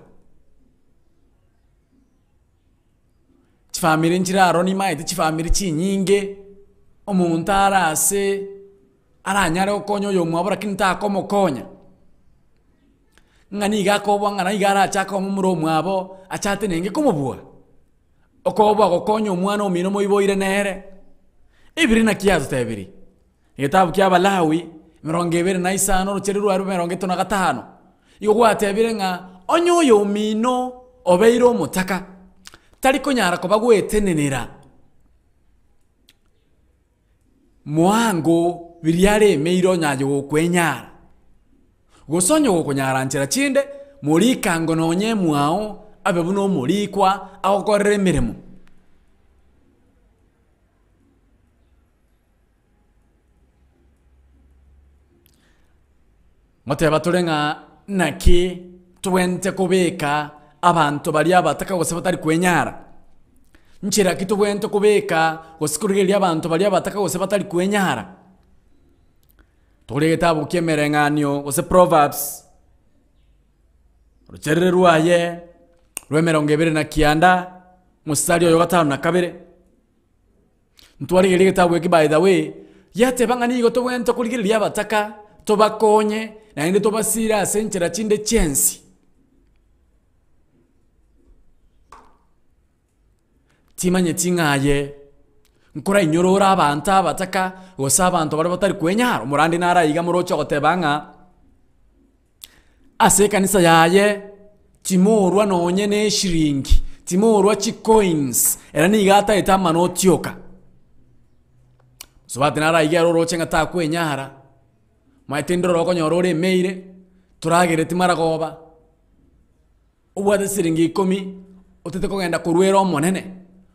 chifamiri njiraro ni maite chifamiri chinyinge omuntu arase aranyare okonyo oyo mwabo lakini takomokonya ngani gakobwa ngana igara chaka omumuro mwabo achate nenge komobua okobwa gokonyo omwana omino moiboire nere ibiri na kiazo tebiri igitabu kya Balawi 25 rucheri rwa 35 igo gwatebire nga onyoyo omino obeiro mutaka tali konyara ko bagwetenenera mwango biriare meiro nyajo kwenyara gosonyo gokonyara nchera chinde muri kango nonye mwao abebuno muri kwa agokorere emirimo moteba turenga naki twente kubeka abantu bali abataka gose batari kwenyara nchira kitu bwente kubeka gosikurigeri abantu bali abataka gose batari kwenyara tole gitabu kyemerenganyo gose Proverbs rucherere ruaye rwemerongebere na kianda musali oyo gatano na kabere ntwari gere gitabu eki by the way yate banga nigo to bwente kurigeri abataka tobakonye na inde tobasira asenchera chinde chensi timanye tingaye nkora inyorora abantu abataka gosa abantu bari batari kwenyara umurandi nara yiga murocho gotebanga ase kanisa yaye timorwa nonye ne shilingi timorwa chi coins era ni gata etama no tioka so batinara igero rochenga ta kwenyara maitendro roko nyorore meire turagere timara goba ubwate siringi 10 utete kugenda kurwera omonene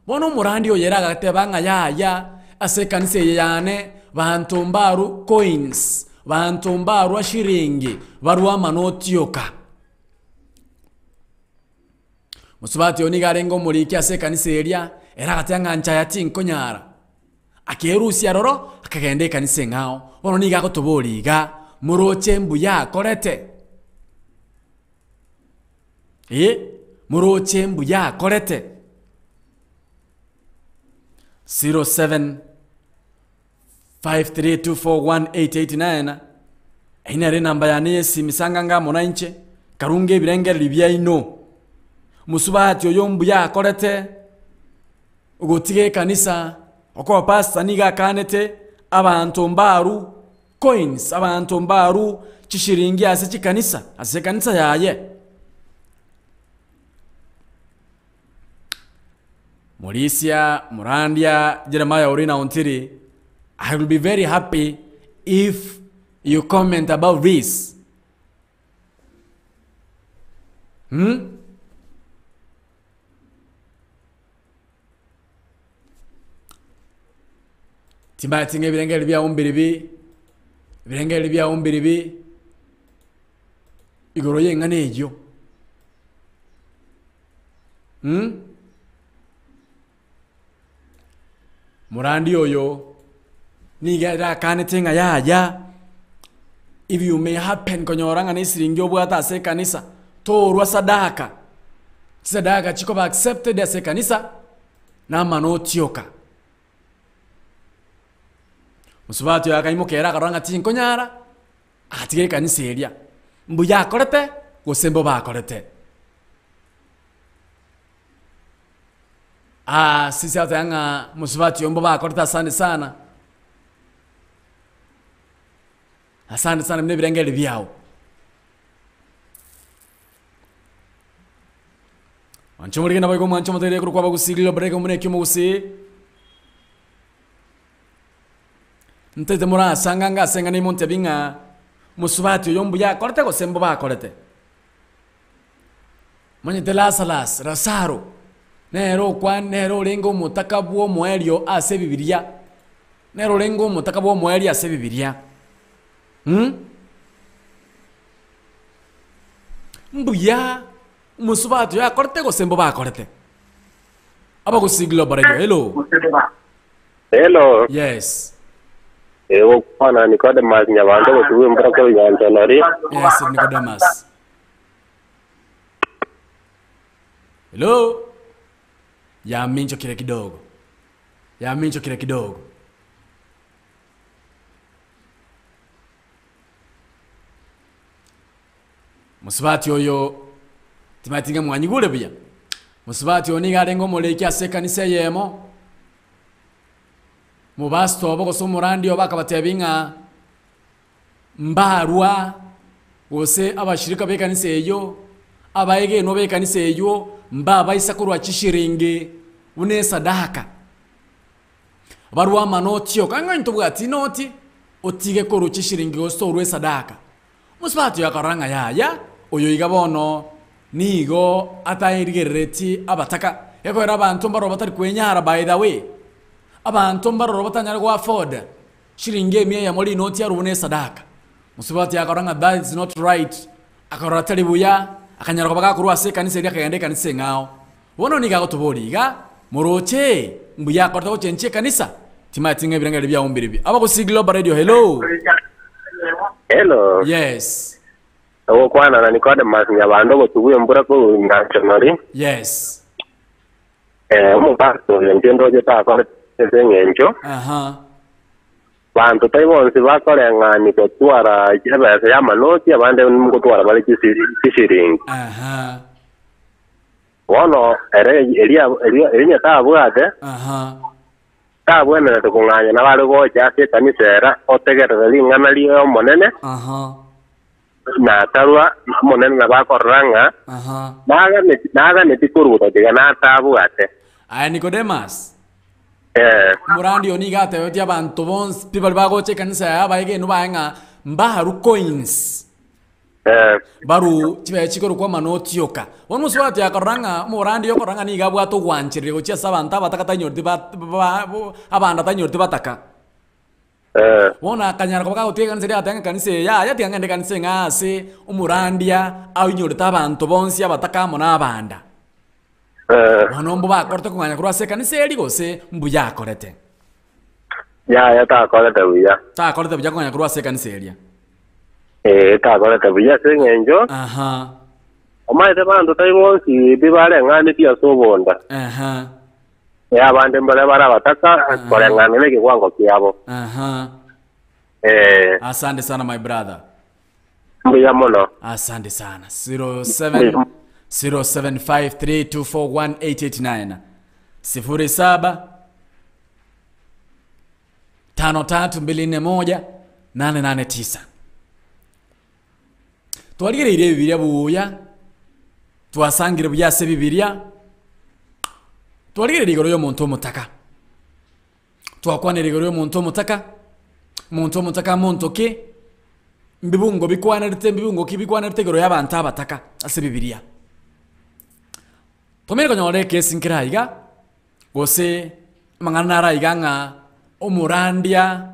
bono murandi oyera gatebanga yaya ase kanisa yane bantu mbaru coins bantu mbaru shilingi barwa manotioka musubati oni garengo muriki ase kanisa eria era gatanga ncha yati nkonyara akerusia roro akagende kanisa ngao bono ni gago toboriga muroche mbuya korete muroche mbuya korete 0753241889 ina re namba ya nesi misanganga monanche karunge birenge libya ino musubati oyo mbuya korete ugotige kanisa oko pastor niga kanete abantu mbaru coins abantu mbaru chishiringi ase kanisa yaye Mauricia Murandia Jeremiah Orina Ontiri. I will be very happy if you comment about this. Timbatinge birengeli bya umbiribi igoro yenga nejo Murandi oyo niga kanetenga yaja if you may happen konyoranga nisiringi obwata ase kanisa torwa sadaka chiko ba accepted ase kanisa na manotioka musubati yakaimokera karanga tinkonyara atige kanisa eria mbuya korete gosembo ba korete sisi atanga musubati yombo ba korete asante sana mne birengeli byao anchomuri na bago mancho motere kuru kwa bagusigilo breko mune kimo gusi ntete mura sanganga senga ni monte binga musubati yombo ya korete gosembo ba korete manye de las rasaro nero lengo mutakabuo moelio ase bibilia nero lengo mutakabuo moelio ase bibilia mbuya musubatu ya korte gosembo ba korte aba gusiglo barejo hello yes ewo pana Nicodemus nyabando gotuwe mbrako yantonori yes Nicodemus hello ya mincho kile kidogo musubati oyo timatinga mwanyigule bya musubati oni garengo moleki ase kanisa yemo mubasto boko somurandi obakabatebinga mbarwa wose abashirika be kanisa eyo abaege no be kanisa eyo mbaba isakurwa chishiringi une sadaka barwa manotio kanga ntubwati noti otige koru chishiringi ostorwe sadaka musubati yakaranga yaya oyo igabono nigo atayirigereti abataka yakoera abantu mbaro batari kwenyara by the way abantu mbaro batanyara kwa afford shiringi 100 ya moli noti yarubune sadaka musubati yakaranga that is not right akaratari buya akanyara kwa kurwa se kanisa iri akagende kanisa ngao wono niga gotuboriga muroche mbuya korta chenche kanisa timatinga birangari bya umbiribi aba kusiglo radio hello yes ewo kwana na Nicodemus nyabando gotuwe mbrako ngantonori yes umubasto ngendo je ta ko sengencho bantu taibonsi bakorenga ni kotwara jebe ya manoti abande mugotwara bali kishiringi wono eria tabwate tabwene tukunganya na bali gocha se kanisera otegerera lingana liyo monene na tarwa monen na bakoranga naga ne tikuru to diga na tabu ate aya Nicodemus murandi oni gate yoti abantu bons people bago che kanisa ya baige no baenga mbaharu coins baru chibe chikoro kwa manoti yoka wonu swati yakoranga murandi yokoranga ni gabwa to gwanchire go chia sabanta batakata nyorti abanda tanyorti bataka wona kanyara kwa go tiga kanisa atanga kanisa ya tiga ngende kanisa ngase umurandia au nyorti abantu bonsi abataka mona abanda wanombo bakorte kunganya kurase kanisa eri gose mbuya korete ya ta korete buya buya kunganya kurase kanisa eri ta korete buya sengenjo omaite bantu taimonsi bibale ngani pia sobonda ya bande mbale bara bataka kore ngani leki kwango kiabo asante sana my brother mbuya mono asante sana 0753241889 0753241889 twarigire bibilia buya twasangire byase bibilia twarigire rigoro yo muntu mutaka twakwanire rigoro yo muntu mutaka muntu ke mbibungo bikwanirite mbibungo kibikwanirite rigoro y'abantu abataka ase bibilia tomere konyore kesi nkiraiga gose mangana raiga nga omurandia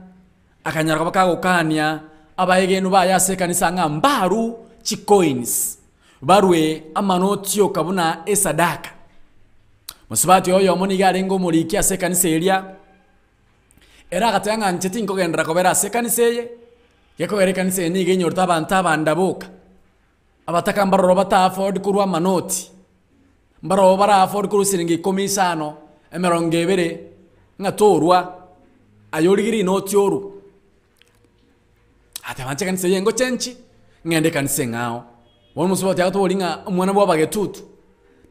akanyara bakagukania abayegenu bayase kanisa nga mbaru chikoins barwe amanoti okabuna esadaka musubati oyo moni garengo muliki ase kanisa elia era gatanga ncheti nkogendera kobera ase kanisa ye yakogere kanisa ni genyorta abantu abandabuka abataka mbaroro bata afford kurwa manoti mbaro bara afford kuru Shilingi 15 emerongebere ngatorwa ayorigiri noti oru ate manche kanisa yengo chenchi ngende kanisa ngao wonu musubati agato bolinga mwana bwa bagetutu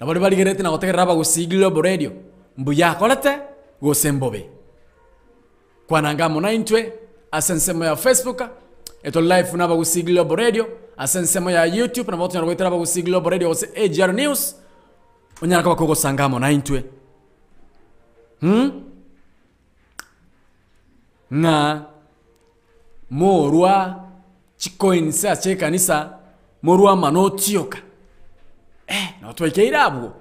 nabali bali gerete na gotegerera bagusigilo boredio mbuya kolete gosembobe kwananga mona intwe asensemo ya Facebook eto live na bagusigilo boredio asensemo ya YouTube na botu nyarwetera bagusigilo boredio ose AGR News onyara kwa kogo sangamo na intwe nga morwa chikoin sa che kanisa morwa manotioka na twaikeira abo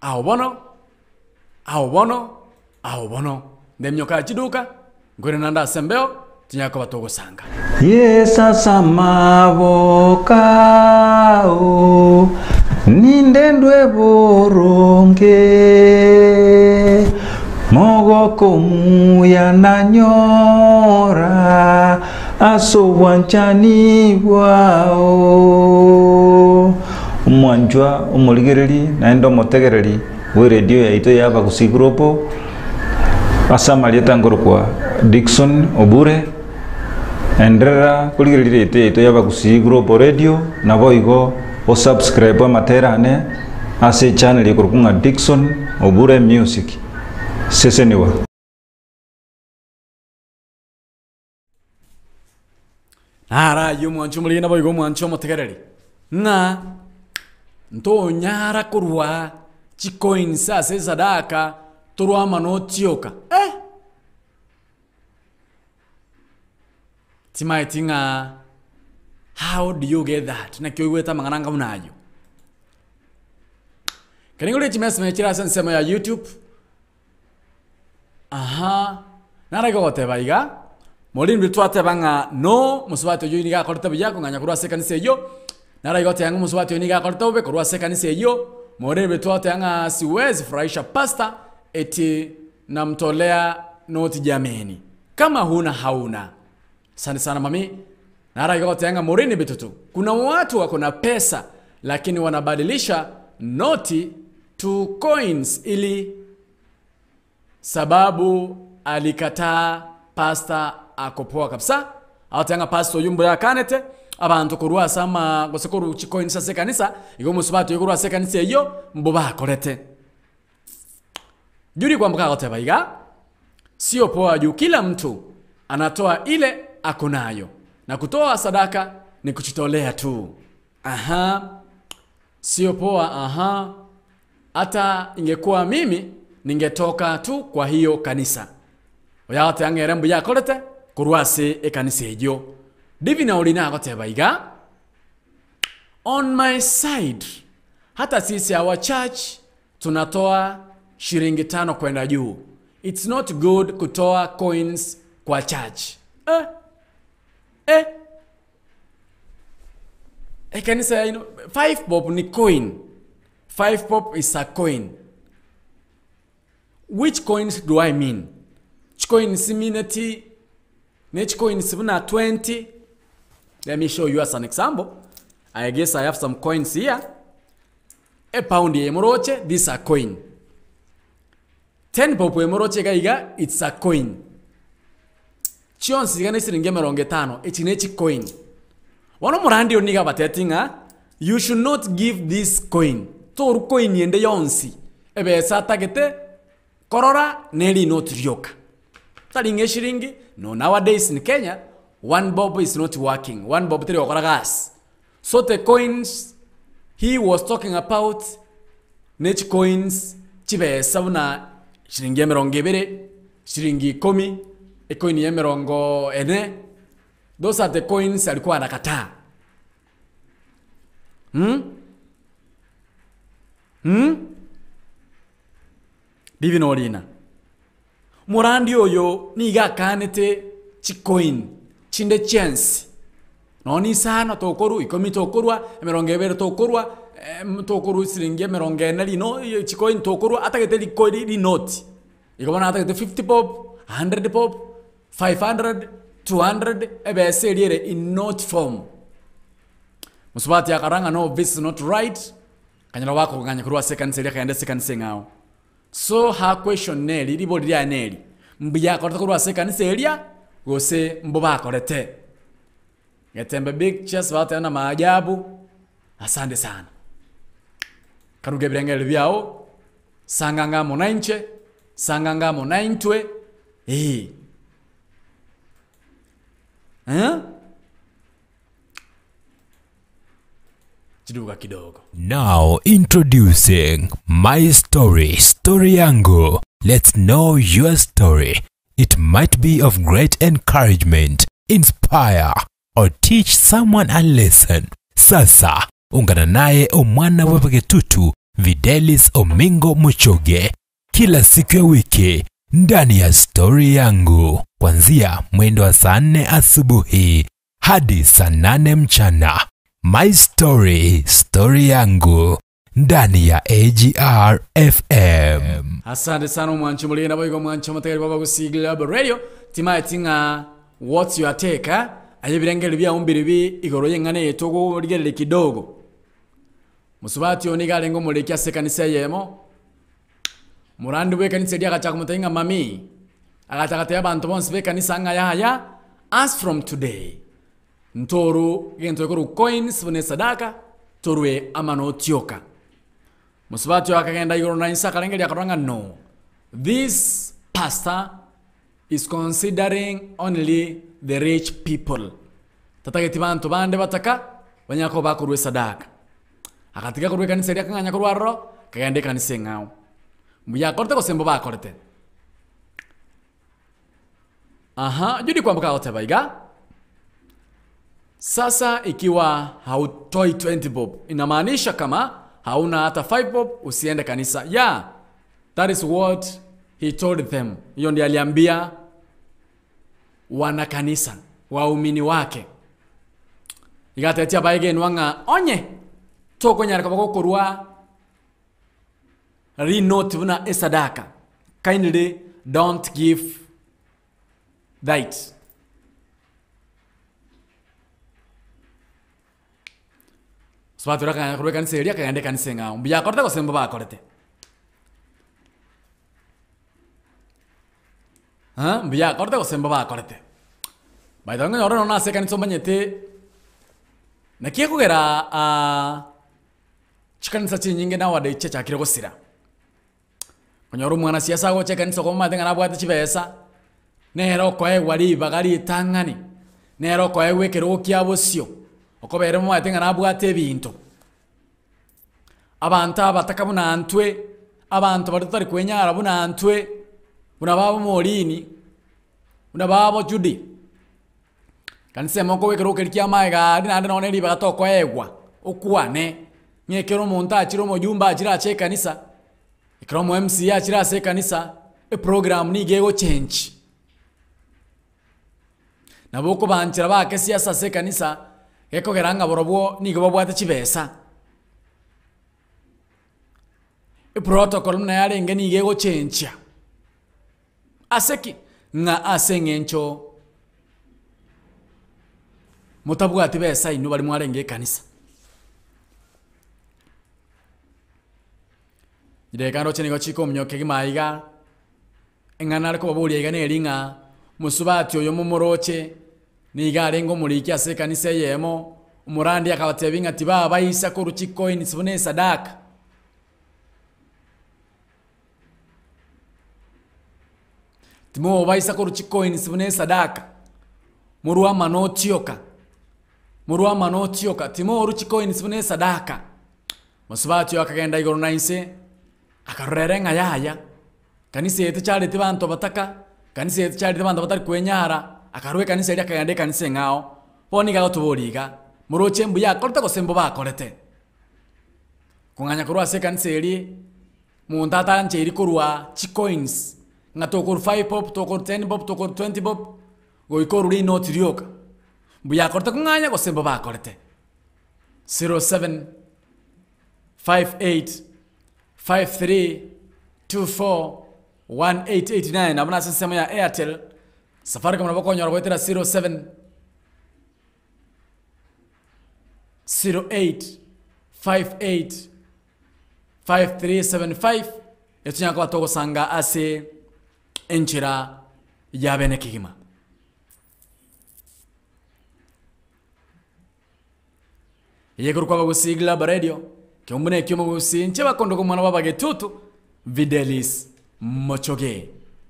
aho bono ndemyoka chiduka ngore nanda sembeo tinyako batogo sanga yesa samabokao nindendwe boronge mogoko muya nanyora asobwanchani bwao umwanjwa umuligereri naendo motegereri we radio yaito yaba kusigropo asamalieta ngoro kwa Dickson Obure endera kuligereri yaito yaba kusigropo radio naboigo o subscribe amaterane ase channel yokurunga Dickson Obure Music seseniwa ara yumwanchu mulina boigo mwanchu motegereri na nto nyara kurwa chikoin sa se sadaka turwa manotioka timaitinga how do you get that na kyo weta mangananga munayo kaningole chimes mechira sensema ya YouTube nara gote baiga molin bitwate banga no muswato yuniga korte byako nganya kurwa sekanise yo nara gote yangu muswato yuniga korte ube kurwa sekanise yo molin bitwate anga siwezi furahisha pasta eti namtolea noti jameni kama huna hauna asante sana mami nara yote yanga morini bitutu kuna watu wako na pesa lakini wanabadilisha noti to coins ili sababu alikataa pasta akopoa kabisa atanga pasto yumbo ya kanete abantu kurwa sama gosekuru chikoin sa sekanisa igo musubatu yokurwa sekanisa yo mboba akorete juri kwa mbaka gote baiga sio poa juu kila mtu anatoa ile akonayo na kutoa sadaka ni kuchitolea tu. Sio poa. Hata ingekuwa mimi ningetoka tu kwa hiyo kanisa. Oyate angere mbuya kolete kurwase ekanisa ejo. Divina olina agoteba iga. On my side, hata sisi our church tunatoa shilingi 5 kwenda juu. It's not good kutoa coins kwa church. Kanisa, 5 bob ni coin. 5 bob is a coin. Which coins do I mean? Which coins minati? Which coins na 20? Let me show you as an example. I guess I have some coins here. A pound yemoroche, this a coin. 10 bob yemoroche gaiga, it's a coin. Chion sigane siringe meronge 5, it's nechi coin. Wano murandi oniga batetinga, you should not give this coin. Toru coin yende yonsi. Ebe satagete korora neli not ryoka. Talinge shilingi. No, nowadays in Kenya, 1 bob is not working. 1 bob teri okora gas. So the coins he was talking about, nech coins chibe sabuna shilingi emerongo 2, shilingi 10, coin emerongo 4. Those are the coins alikuwa anakataa. Divino olina. Murandi oyo niga kanete chikoin chinde chance. Noni sana tokoru ikomi tokorwa emerongo 2 tokorwa tokoru siringi emerongo 4 lino chikoin tokorwa atagete likoi li note. Ikobana atagete 50 bob, 100 bob, 500, 200 ebe seriere in note form. Musubati akaranga no, this is not right. Kanyala wako kanya kurwa second seria kaende second sengao. So ha question neli libo dia neli. Mbiya korta kurwa second seria gose mboba korete. Getembe big chest wate na maajabu. Asante sana. Karuge brengele byao. Sanganga mo 9, sanganga mo 9. Now introducing My Story, Story Yangu. Let's know your story. It might be of great encouragement, inspire, or teach someone a lesson. Sasa, ungana naye omwana wepegetutu Videlis Omingo Muchoge. Kila siku ya wiki, ndani ya Story Yangu. Kuanzia mwendo wa saa 4 asubuhi hadi saa 8 mchana. My Story, Story Yangu, ndani ya AGR FM. Asante sana mwancho mulina boygo mwancho mategeri baba kusigila radio. Tima tinga what's your take? Ayebirengele bya umbiribi igoroye ngane yetogo rigele kidogo. Musubati oniga lengo mulekya sekanisa yemo. Murandi we kanisa dia gacha kumutenga mami. Agatakate abantu bonse be kanisa nga ya. As from today, Ntoru gento ekuru coins vune sadaka torwe amano tioka. Musubati wakagenda igoro na insa kalengeli akaranga no. This pastor is considering only the rich people. Tatageti bantu bande bataka banyako bakurwe sadaka. Akatika kurwe kanisa dia kanganya kurwaro kagende kanisa ngao. Muya korte ko sembo ba korte. Judi kwa mbaka hote baiga. Sasa ikiwa hautoi 20 bob, inamaanisha kama hauna hata 5 bob usiende kanisa. Yeah, that is what he told them. Hiyo ndiye aliambia wana kanisa, waumini wake. Igatetia baige nwanga onye toko nyaraka bako kurwa re-note vuna sadaka. Kindly don't give that. Swatu raka kurwe kanisa eria kagande kanisa ngao. Mbiya korte ko sembo ba korte. Mbiya korte ko sembo ba korte. Baidanga yoro no na se kanisa mbanyete. Nakie kugera chikanisa chinyinge na wade checha kirego sira. Konyoro mwana siasa go chekanisa ko matenga na bwate chibesa. Nero koe wali bagari tangani. Nero koe wekero kiabosio. okobere mwaete ng'a nabwate ebinto abantu abataka buna ntwe abantu batari kwenyara buna ntwe buna babo morini buna babo judi kanise moko wekero keriki amae gari nande none riba gatoko egwa okwane nyekero omonto achiro omojumba achira ache kanisa ekero mo MC achira ase kanisa program ni gego change naboko banchira bake siasa ase kanisa eko geranga borobwo nigo babwate chibesa protocol na yale ngeni gego change aseki nga asengencho mutabwate besa ino bali mwarenge kanisa Idekano cheni gochiko mnyoke gimaiga engana ariko babuli ega nelinga musubati oyo mumoroche niga rengo muliki ase kanisa yemo umurandi akabatebinga tiba bayisa ko ruchiko ini sibone sadaka timo bayisa ko ruchiko ini sibone sadaka murwa manotioka timo ruchiko ini sibone sadaka musubati akagenda igoro naise akarerenga yaya kanisa yetu chali tibanto bataka kanisa yetu chali tibanto batari kwenyara akarwe kanisa iri akagande kanisa ngao poni gago tuboriga muroche mbuya korta ko sembo bakorete kunganya kurwa se kanisa iri muntata nche iri kurwa coins ngato kur 5 pop to kur 10 pop to kur 20 pop go ikoru ri not rioka mbuya korta kunganya ko sembo bakorete 07 58 53241889 namna sisema ya Airtel Safaricom nabako nyoro kwetera 07 08 58 5375 etunya kwa toko sanga ase enchira ya bene kigima yekuru kwa bagusigla radio Kiumbune kiumu gusinche bakondo kumwana babage tutu videlis mochoge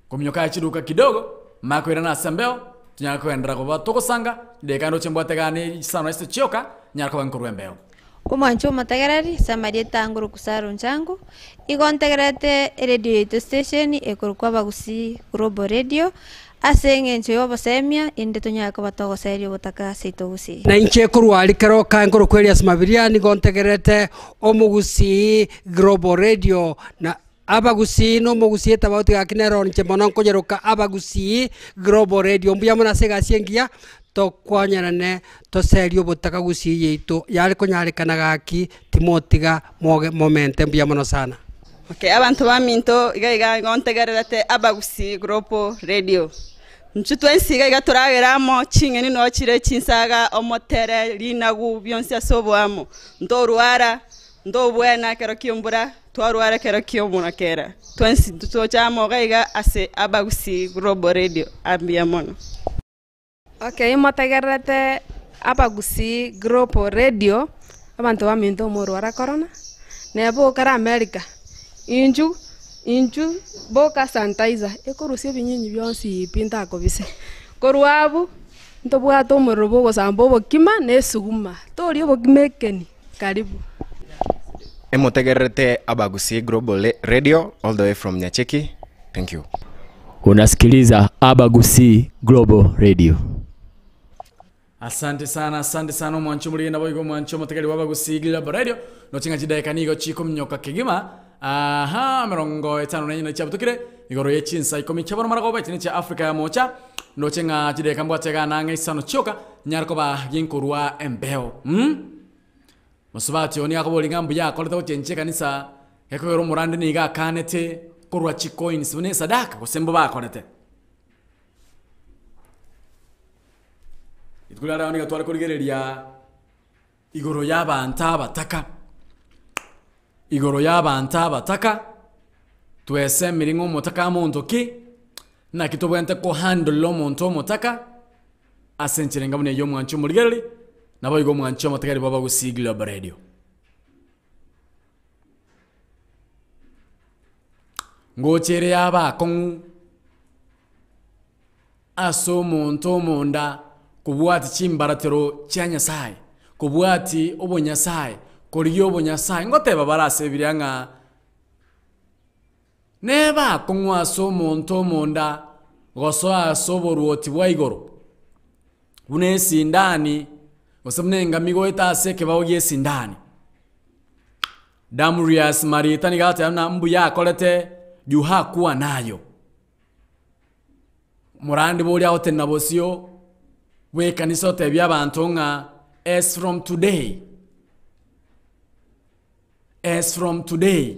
kumnyoka chiruka kidogo makwira na sambeo tunyaka kwendra ko batoko sanga dekando chembwate gani sana este chioka nyaka bankurwembeo Umwancho matagarari samarieta anguru kusaro nchangu igontegerete radio yetu station ekurukwa bagusi Global Radio asengencho yobasemia inde tunyaka batogo serio butaka seitogusi na inche kurwali kero kankuru kweli asmabiria ni gontegerete omugusi Global Radio na abagusi no mugusi etabauti akinero nche monon kojeruka abagusi Global Radio mbuya mona sega siengia to kwanyarane to serio butaka gusi yeito yali konyalikana gaki timotiga momente mbuya mono sana. Okay, abantu baminto iga ngontegerete abagusi Global Radio. Nchutwensiga iga turageramo chingeni no chire chinsaga omotere linagu byonsi asobwamo. Ndorwara ndobwena kero kiombura twarwara kero kiomuna kera. Twensi tutochamo iga ase abagusi Global Radio ambiamono. Okay, motegerete abagusi Global Radio abantu baminto morwara corona. Nebo kara America. Inju boka sanitizer ekorusie binyinyi byonsi pinta kobise korwabu ntobwato omorobo gosambo bokima nesuguma tori obokimekeni karibu Emotegerete abagusi Global Radio all the way from Nyacheki. Thank you. Unasikiliza Abagusi Global Radio. Asante sana mwancho muligenda boigo mwancho motegeri wabagusi Global Radio no chinga chideka nigo chiko mnyoka kigima mirongo etano na nyina chabutukire igoro yechinsa ikomi chabona marago ba chini cha Afrika ya mocha no chinga chideka mbwatega nange sano choka nyarko ba ginkurwa embeo musubati oni akabolinga mbuya koleta chenche kanisa yakoro murande niga kanete kurwa chikoin sibune sadaka kusembo ba kolete itkulala oni gatwara kurigereria igoro yabanta bataka tuese miringo motaka mondoki na kitobwente ko handle lo monto motaka asenchirenga mune yo mwancho muligeri nabo igo mwancho motakari baba gusigla radio ngochere yaba kon aso monto monda kubwati chimbaratero chanya sai kubwati obonyasaye koriyo obonyasaye ngoteba barase biryanga neba kongwa so monto monda gosoa soboruoti bwaigoro une sindani osabnenga migo etase kebawo yesindani Damurias Marita nigata na mbu ya kolete juha kuwa nayo murandi boli aote nabosio we kanisa tebya abantu nga as from today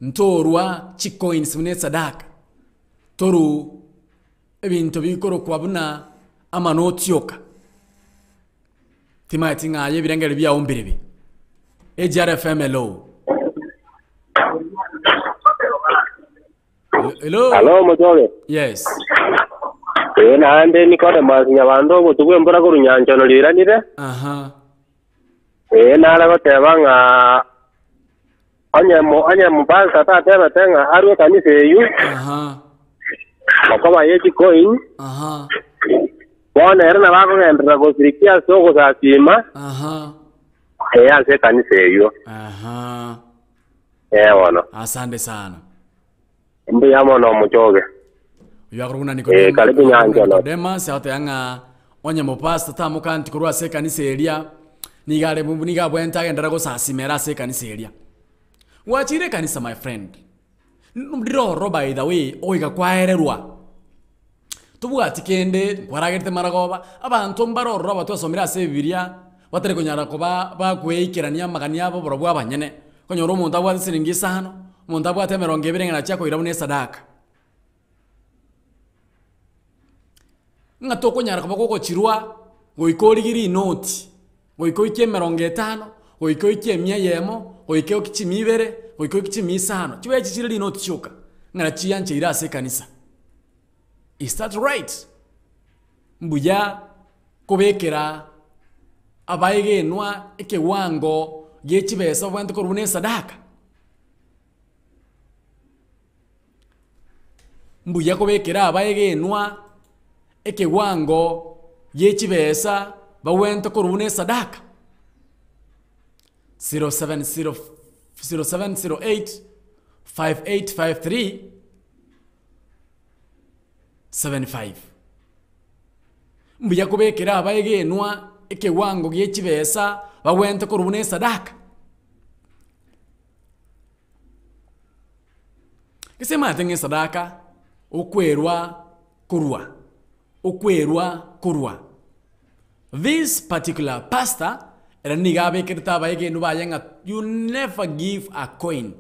ntorwa chikoins mune sadaka toru ebintu bikoro kwabuna amanotioka timati nga ye birengere bya ombirebe EJRFMLO. Hello Mutole. Yes. Na ande nikode mazinya bando butugwe mbura ko runyanja no liranire. Aha. Na ala goteba nga anya mubasa tata tenga arwe kanisa yu. Aha. Akaba yeji coin. Aha. Wana era na bako ngendra go sirikia soko sa sima. Aha. Ase kanisa yu. Aha. Wana. Asante sana. Mbu yamo no muchoge. Yakuruna karibu nyanja no. Dema sauti yanga onya mopasta tamuka ntikurwa se kanisa elia nigale bumbu niga bwenta gendera go sasimera se kanisa elia. Wachire kanisa my friend. Ndiro roba by the way oiga kwaererwa. Tubuga tikende kwaragete maragoba abantu mbaro roba twasomera se bibilia watare konyara koba bakweikirania magania bo borobwa abanyene konyoro umuntu abwa Shilingi sano umuntu abwa temeronge birenga cyako irabune sadaka ngato konyara koba koko chirwa goikorigiri noti goikoike meronge 5 goikoike 100 goikoike 200 goikoike 500 chiwe chichiri noti choka ngara chiyanche irase kanisa. Is that right? Mbuya kubekera abaige nwa eke wango yechibesa bwente korune sadaka. Mbuya kubekera abaige nwa eke wango yechibesa bawente korune sadaka. 0708 5853 75. Mbuya kubekera abaige nwa eke wango gyechibesa bawente korune sadaka. Kisema tenge sadaka okwerwa kurwa. This particular pastor eraniga bekerta abaige no bayenga you never give a coin.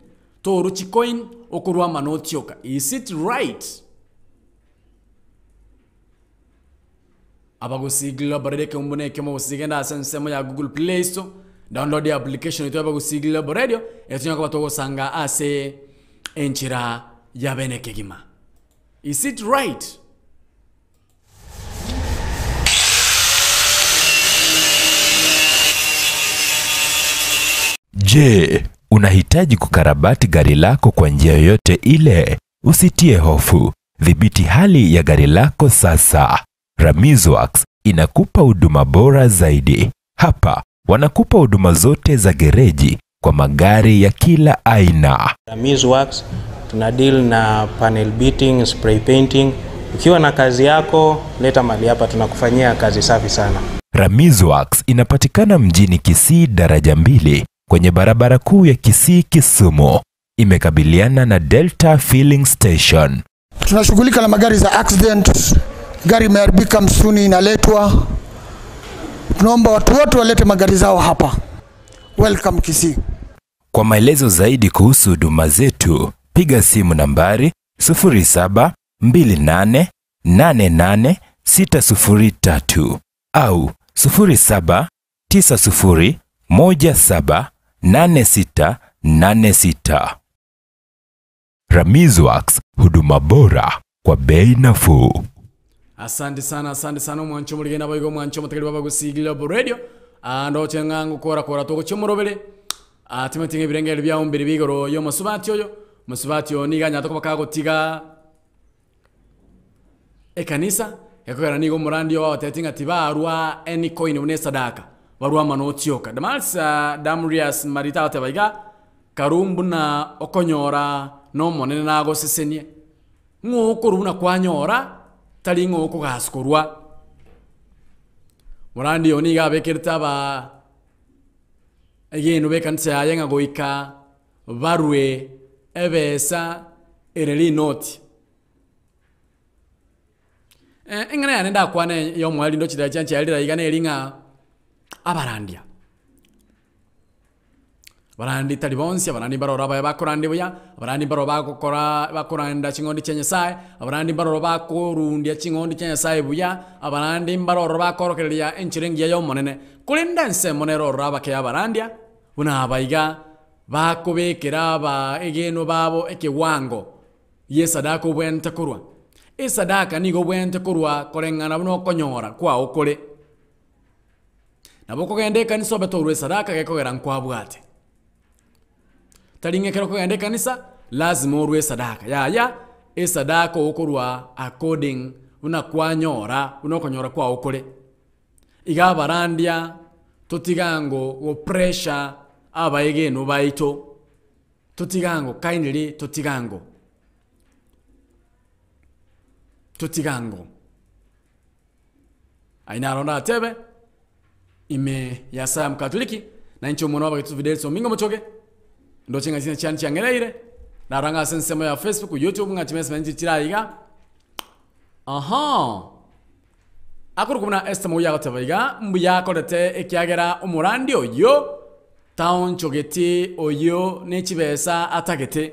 Toruchi coin okurwa manotioka. Is it right? Abagusi Global Radio kumbune kemo usigenda sensemo ya Google Play Store download the application ito Abagusi Global Radio etunya kwa togo sanga ase enchira ya benekegima. Is it right? Je, unahitaji kukarabati gari lako kwa njia yoyote ile? Usitie hofu. Dhibiti hali ya gari lako sasa. Ramizworks inakupa huduma bora zaidi. Hapa wanakupa huduma zote za gereji kwa magari ya kila aina. Ramizworks tuna deal na panel beating, spray painting. Ukiwa na kazi yako, leta mali hapa tunakufanyia kazi safi sana. Ramizworks inapatikana mjini Kisii daraja 2 kwenye barabara kuu ya Kisii Kisumu. Imekabiliana na Delta Filling Station. Tunashughulika na magari za accident. Gari imeharibika msuni inaletwa. Tunaomba watu wote walete magari zao hapa. Welcome Kisii. Kwa maelezo zaidi kuhusu huduma zetu, piga simu nambari 0728888603 au 0790178686. Ramizworks, huduma bora kwa bei nafuu. Asante sana mwancho muligenda bayigo mwancho mutegeri Abagusi Global Radio ando chengangu kora toko chomorobele atimatinge birengere bya ombere bigoro yo musubati yo niganya to bakago tiga kanisa ekogera nigo murandi wa tetinga tibarwa any coin une sadaka barwa manotioka damalsa damrias marita tabaiga karumbu na okonyora no monene nago sesenie ngokoruna kwanyora tali ngoko gaskorwa murandi oni ga bekirta ba egeno bekanse ayenga goika barwe ebesa ereli noti engana yanenda kwane yo mwali ndo chida chanchi alira igana elinga abarandia barandi talibonsi abarandi barora bakorandi buya abarandi barora bakoranda chingondi chenyesaye abarandi barora bakorundia chingondi chenyesaye buya abarandi barora bakorokelia enchirengi ya monene kulinda nse monero rabake abarandia una abaiga bakobekera ba egeno babo ekewango yesadaka obwente kurwa esadaka nigo bwente kurwa korengana buno konyora kwa okole naboko gende kanisa betorwe sadaka gekogera nkwabwate talinge kero kogende kanisa lazima orwe sadaka ya esadaka okurwa according una kwanyora uno konyora kwa okole iga barandia totigango wo pressure aba egeno baito totigango kindly totigango aina ronda tebe ime ya Sam Katoliki na ncho mwana wa kitu video so mingo mochoke ndo chenga sina chani changereire na ranga sensemo ya Facebook YouTube ngachimesa nchi chiraiga akuru kumna estamo ya tabaiga mbuya kolete ekiagera umurandi oyo town chogeti oyo nechibesa atagete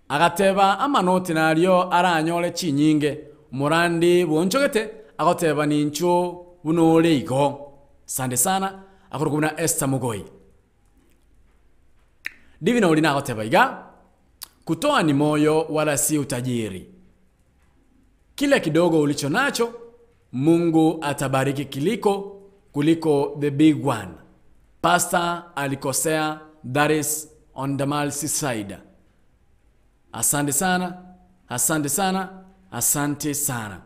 agateba amanoti naryo aranyole chinyinge murandi bonchogete agateba nincho bunole igo sande sana akurukuna Esther Mugoi divina ulina agateba iga kutoa ni moyo wala si utajiri. Kila kidogo ulicho nacho Mungu atabariki kuliko the big one. Pastor alikosea, that is on the Malsi side. Asante sana, asante sana, asante sana.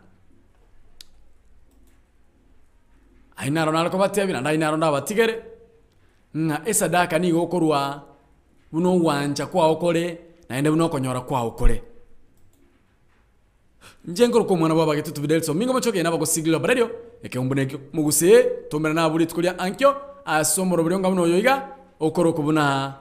Aina ronalo ko batebina ndaina ronda batigere. Nga esadaka ni gokorwa uno wanja kwa okole na ende uno konyora kwa okole. Njengoro ko mwana baba getutu videelso mingo machoke na bako sigilo radio eke umbonekyo muguse tombera na buli tukulia ankyo asomoro bulionga buno yoiga okoro kubuna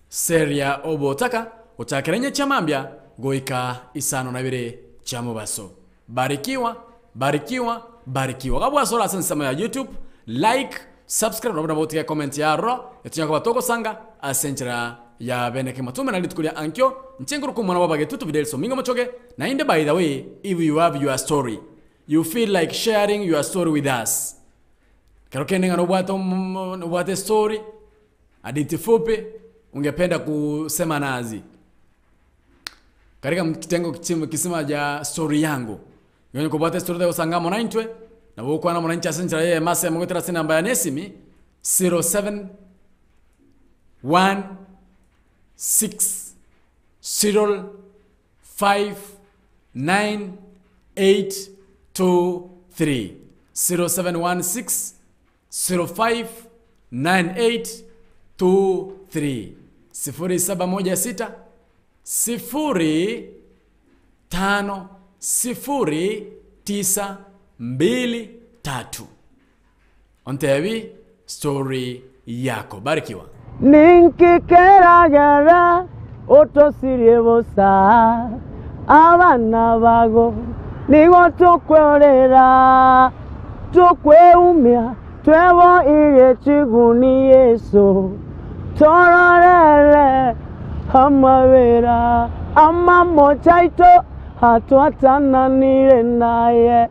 seria obotaka utakerenye chamambya goika isano na bire chamubaso. Barikiwa, barikiwa, barikiwa. Kabwa sola sensama ya YouTube, like, subscribe na botika comment ya ro etunya kwa toko sanga asenchera ya beneke matume na litukulia ankyo nchenguru kumwana baba getutu videelso mingo machoke na inde. By the way, if you have your story, you feel like sharing your story with us, karokende ngano bwate story aditi fupi ungependa kusema nazi katika kitengo kisima ja story yangu yoni kubwate story da usangamo 9 na boko na mwananchi asenjera yeye masa mngotera sina namba ya nesimi 07 1 6 0 5 9 8 2 3 0716 05 98 2 3 0716 0 5 0 9 2 3. Ontevi story yako. Barikiwa. Ninkikeragera otosirie bosa abana bago nigo tukwerera tukweumia twebo ire chiguni Yesu tororere amabera amamochaito hatuatananire naye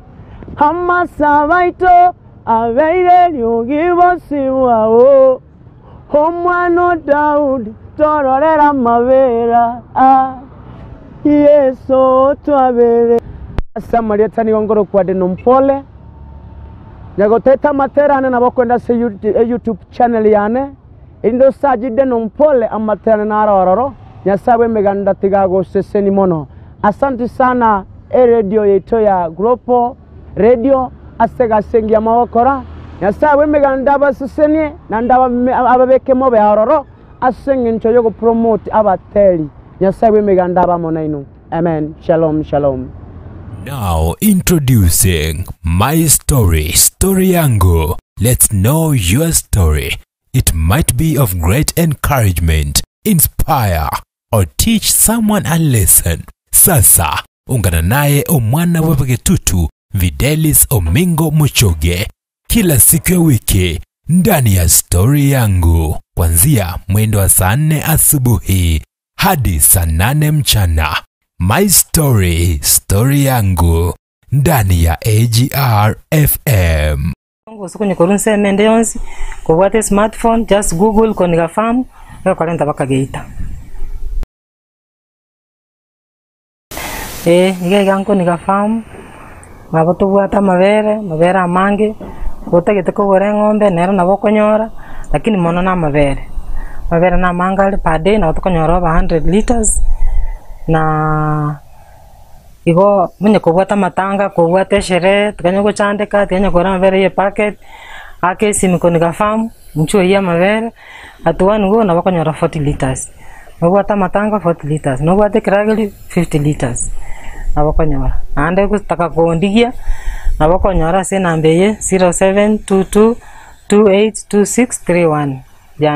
amasabaito abeire lyugibosi wao omwana Daudi tororera amabera Yesu twabere Samaria tani ongoro kwa de nompole nyagoteta materane na bokwenda se YouTube channel yane indo sajide nompole amaterane na arororo nyasabe meganda tigago seseni mono. Asante sana radio yetu ya Global radio asegasengia mawokora nyasawe miganda basisenie na ndaba ababekemo beharoro asengincho yo promote abateli nyasawe miganda bamonaino. Amen. Shalom, shalom. Now introducing My Story, Story Yangu. Let's know your story. It might be of great encouragement, inspire, or teach someone a lesson. Sasa, ungana naye omwana wepegetutu Videlis Omingo Muchoge kila siku ya wiki ndani ya Story Yangu kuanzia mwendo wa saa 4 asubuhi hadi saa 8 mchana. My Story, Story Yangu ndani ya AGR FM. Siku nyikorunse mende yonsi kubwate smartphone, just Google koniga farm ya kalenta baka geita. Nige ganko niga farm maboto bwata mabere amange kotagete ko gore ngombe nero nabo konyora lakini mono na mabere na mangale per day na otokonyora over 100 liters na igo munye kubwata matanga kubwata shere tukanyo kuchandika tukanyo kora mabere ye packet ake simikoniga farm mchuo ya mabere atuwani go na bakonyora 40 liters kubwata matanga 40 liters no bwate kirageli 50 liters abakonyora ande kutaka kuondigia abakonyora se nambe ye 0722282631